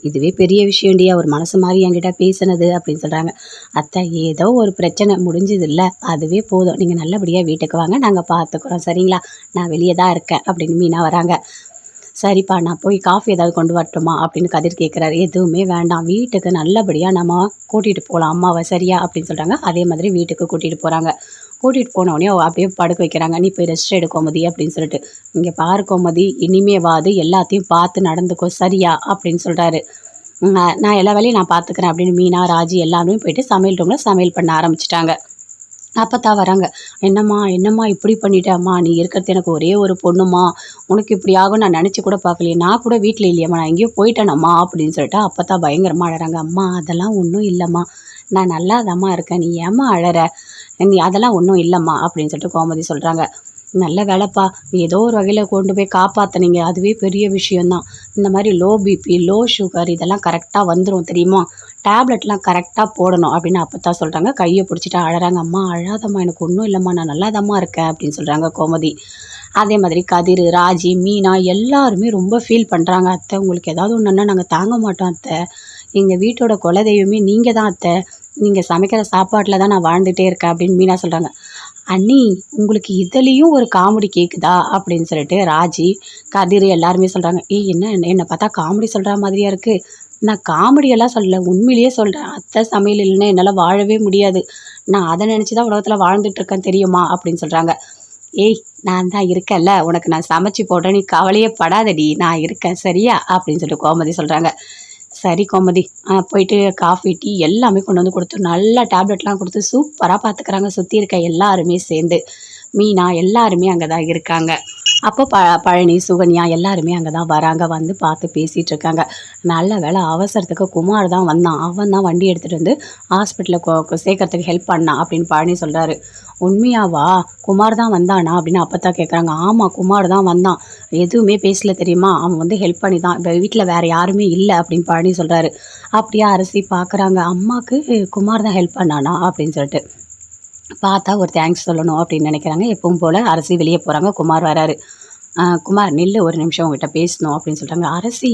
இதுவே பெரிய விஷயம்டி, அவர் மனசு மாதிரி என்கிட்ட பேசினது அப்படின்னு சொல்கிறாங்க. அத்தை ஏதோ ஒரு பிரச்சனை முடிஞ்சது இல்லை, அதுவே போதும், நீங்கள் நல்லபடியாக வீட்டுக்கு வாங்க, நாங்கள் பார்த்துக்குறோம் சரிங்களா, நான் வெளியே தான் இருக்கேன் அப்படின்னு மீனா வராங்க. சரிப்பா நான் போய் காஃபி ஏதாவது கொண்டு வரட்டுமா அப்படின்னு கதிர் கேட்குறாரு. எதுவுமே வேண்டாம், வீட்டுக்கு நல்லபடியாக நம்ம கூட்டிகிட்டு போகலாம் அம்மாவை, சரியா அப்படின்னு சொல்கிறாங்க. அதே மாதிரி வீட்டுக்கு கூட்டிகிட்டு போகிறாங்க. கூட்டிகிட்டு போனோடனே அப்படியே படுக்க வைக்கிறாங்க. நீ போய் ரெஸ்ட் எடு கோமதி அப்படின்னு சொல்லிட்டு. இங்கே பாரு கோமதி, இனிமேவாது எல்லாத்தையும் பார்த்து நடந்துக்கோ சரியா அப்படின்னு சொல்கிறாரு. நான் எல்லா வேலையும் நான் பார்த்துக்கிறேன் அப்படின்னு மீனா ராஜி எல்லாருமே போயிட்டு சமையல் ரூமில் சமையல் பண்ண ஆரம்பிச்சிட்டாங்க. அப்பத்தா வராங்க. என்னம்மா என்னம்மா இப்படி பண்ணிட்டேம்மா, நீ இருக்கிறது எனக்கு ஒரே ஒரு பொண்ணுமா, உனக்கு இப்படி ஆகும் நான் நினச்சி கூட பார்க்கலையே, நான் கூட வீட்டில் இல்லையம்மா, நான் எங்கேயோ போயிட்டேனம்மா அப்படின்னு சொல்லிட்டு அப்பத்தா பயங்கரமாக அழறாங்க. அம்மா அதெல்லாம் ஒன்றும் இல்லைம்மா, நான் நல்லாதாம்மா இருக்கேன், நீ ஏம்மா அழற, நீ அதெல்லாம் ஒன்றும் இல்லைம்மா அப்படின்னு சொல்லிட்டு கோமதி சொல்கிறாங்க. நல்ல வேலைப்பா, ஏதோ ஒரு வகையில் கொண்டு போய் காப்பாற்றுனீங்க, அதுவே பெரிய விஷயந்தான். இந்த மாதிரி லோ பிபி லோ சுகர் இதெல்லாம் கரெக்டாக வந்துடும் தெரியுமா, டேப்லெட்லாம் கரெக்டாக போடணும் அப்படின்னு அப்பத்தா சொல்கிறாங்க. கையை பிடிச்சிட்டு அழறாங்க. அம்மா அழாதம்மா, எனக்கு ஒன்றும் இல்லைம்மா, நான் நல்லாதாம்மா இருக்கேன் அப்படின்னு சொல்கிறாங்க கோமதி. அதே மாதிரி கதிர் ராஜி மீனா எல்லாருமே ரொம்ப ஃபீல் பண்ணுறாங்க. அத்தை உங்களுக்கு ஏதாவது ஒன்றுன்னா நாங்கள் தாங்க மாட்டோம் அத்தை, எங்கள் வீட்டோட குலதெய்வமே நீங்கள் தான் அத்தை, நீங்கள் சமைக்கிற சாப்பாட்டில் தான் நான் வாழ்ந்துகிட்டே இருக்கேன் அப்படின்னு மீனா சொல்கிறாங்க. அண்ணி உங்களுக்கு இதுலேயும் ஒரு காமெடி கேட்குதா அப்படின்னு சொல்லிட்டு ராஜி கதிர் எல்லாருமே சொல்கிறாங்க. ஏய் என்ன என்னை பார்த்தா காமெடி சொல்கிற மாதிரியா இருக்குது, நான் காமெடியெல்லாம் சொல்லலை, உண்மையிலேயே சொல்கிறேன், அத்தை சமையல் இல்லைன்னா என்னால் வாழவே முடியாது, நான் அதை நினச்சி தான் உலகத்தில் வாழ்ந்துட்டு இருக்கேன் தெரியுமா அப்படின்னு சொல்கிறாங்க. ஏய் நான் தான் இருக்கேன்ல, உனக்கு நான் சமைச்சு போடுறேன், நீ கவலையே படாதடி, நான் இருக்கேன் சரியா அப்படின்னு சொல்லிட்டு கோமதி சொல்கிறாங்க. சரி கோமதி, போயிட்டு காஃபி டீ எல்லாமே கொண்டு வந்து கொடுத்து நல்லா டேப்லெட்லாம் கொடுத்து சூப்பராக பார்த்துக்கிறாங்க சுற்றி இருக்க எல்லாருமே சேர்ந்து. மீனா எல்லாருமே அங்கே தான் இருக்காங்க. அப்போ பழனி சுகன்யா எல்லாருமே அங்கே தான் வராங்க, வந்து பார்த்து பேசிகிட்டு இருக்காங்க. நல்ல வேலை அவசரத்துக்கு குமார் தான் வந்தான், அவன் தான் வண்டி எடுத்துகிட்டு வந்து ஹாஸ்பிட்டலில் சேர்க்கறதுக்கு ஹெல்ப் பண்ணான் அப்படின்னு பழனி சொல்கிறாரு. உண்மையாவா, குமார் தான் வந்தானா அப்படின்னு அப்பத்தான் கேட்குறாங்க. ஆமாம் குமார் தான் வந்தான், எதுவுமே பேசல தெரியுமா, அவன் வந்து ஹெல்ப் பண்ணி தான், இப்போ வீட்டில் வேறு யாருமே இல்லை அப்படின்னு பழனி சொல்கிறாரு. அப்படியே அரசி பார்க்குறாங்க, அம்மாவுக்கு குமார் தான் ஹெல்ப் பண்ணானா அப்படின்னு சொல்லிட்டு பார்த்தா ஒரு தேங்க்ஸ் சொல்லணும் அப்படின்னு நினைக்கிறாங்க. எப்பவும் போல் அரசி வெளியே போகிறாங்க. குமார் வராரு. குமார் நில்லு ஒரு நிமிஷம் உங்ககிட்ட பேசணும் அப்படின்னு சொல்கிறாங்க. அரசி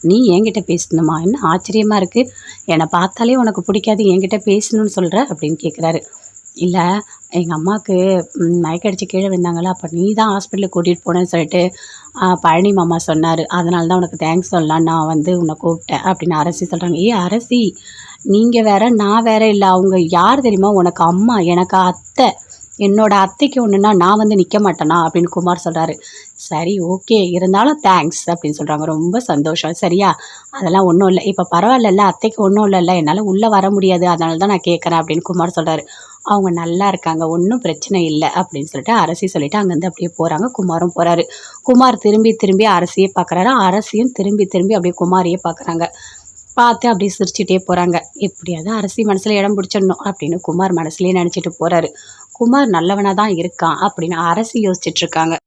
நீ என்கிட்ட பேசணுமா, என்ன ஆச்சரியமாக இருக்குது, என்னை பார்த்தாலே உனக்கு பிடிக்காது என்கிட்ட பேசணும்னு சொல்கிற அப்படின்னு கேட்குறாரு. இல்லை எங்கள் அம்மாவுக்கு மயக்கடிச்சு கீழே விழுந்தாங்களா, அப்போ நீ தான் ஹாஸ்பிட்டலுக்கு கூட்டிகிட்டு போனேன்னு சொல்லிட்டு பழனி மாமா சொன்னார், அதனால தான் உனக்கு தேங்க்ஸ் சொல்லலாம் நான் வந்து உன்னை கூப்பிட்டேன் அப்படின்னு அரசி சொல்கிறாங்க. ஏ அரசி, நீங்கள் வேற நான் வேற இல்லை, அவங்க யார் தெரியுமா, உனக்கு அம்மா எனக்கு அத்தை, என்னோட அத்தைக்கு ஒன்றுனா நான் வந்து நிற்க மாட்டேனா அப்படின்னு குமார் சொல்கிறாரு. சரி ஓகே, இருந்தாலும் தேங்க்ஸ் அப்படின்னு சொல்கிறாங்க. ரொம்ப சந்தோஷம் சரியா, அதெல்லாம் ஒன்றும் இல்லை, இப்போ பரவாயில்லல்ல, அத்தைக்கு ஒன்றும் இல்லைல்ல, என்னால் உள்ளே வர முடியாது அதனால தான் நான் கேட்குறேன் அப்படின்னு குமார் சொல்கிறாரு. அவங்க நல்லா இருக்காங்க, ஒன்றும் பிரச்சனை இல்லை அப்படின்னு சொல்லிட்டு அரசி சொல்லிவிட்டு அங்கேருந்து அப்படியே போகிறாங்க. குமாரும் போகிறாரு. குமார் திரும்பி திரும்பி அரசியே பார்க்குறாரு, அரசியும் திரும்பி திரும்பி அப்படியே குமாரையே பார்க்குறாங்க. பார்த்து அப்படியே சிரிச்சுட்டே போகிறாங்க. எப்படியாவது அரசி மனசில் இடம் பிடிச்சிடணும் அப்படின்னு குமார் மனசுலேயே நினச்சிட்டு போகிறாரு. குமார் நல்லவனாக தான் இருக்கான் அப்படின்னு அரசி யோசிச்சுட்டு இருக்காங்க.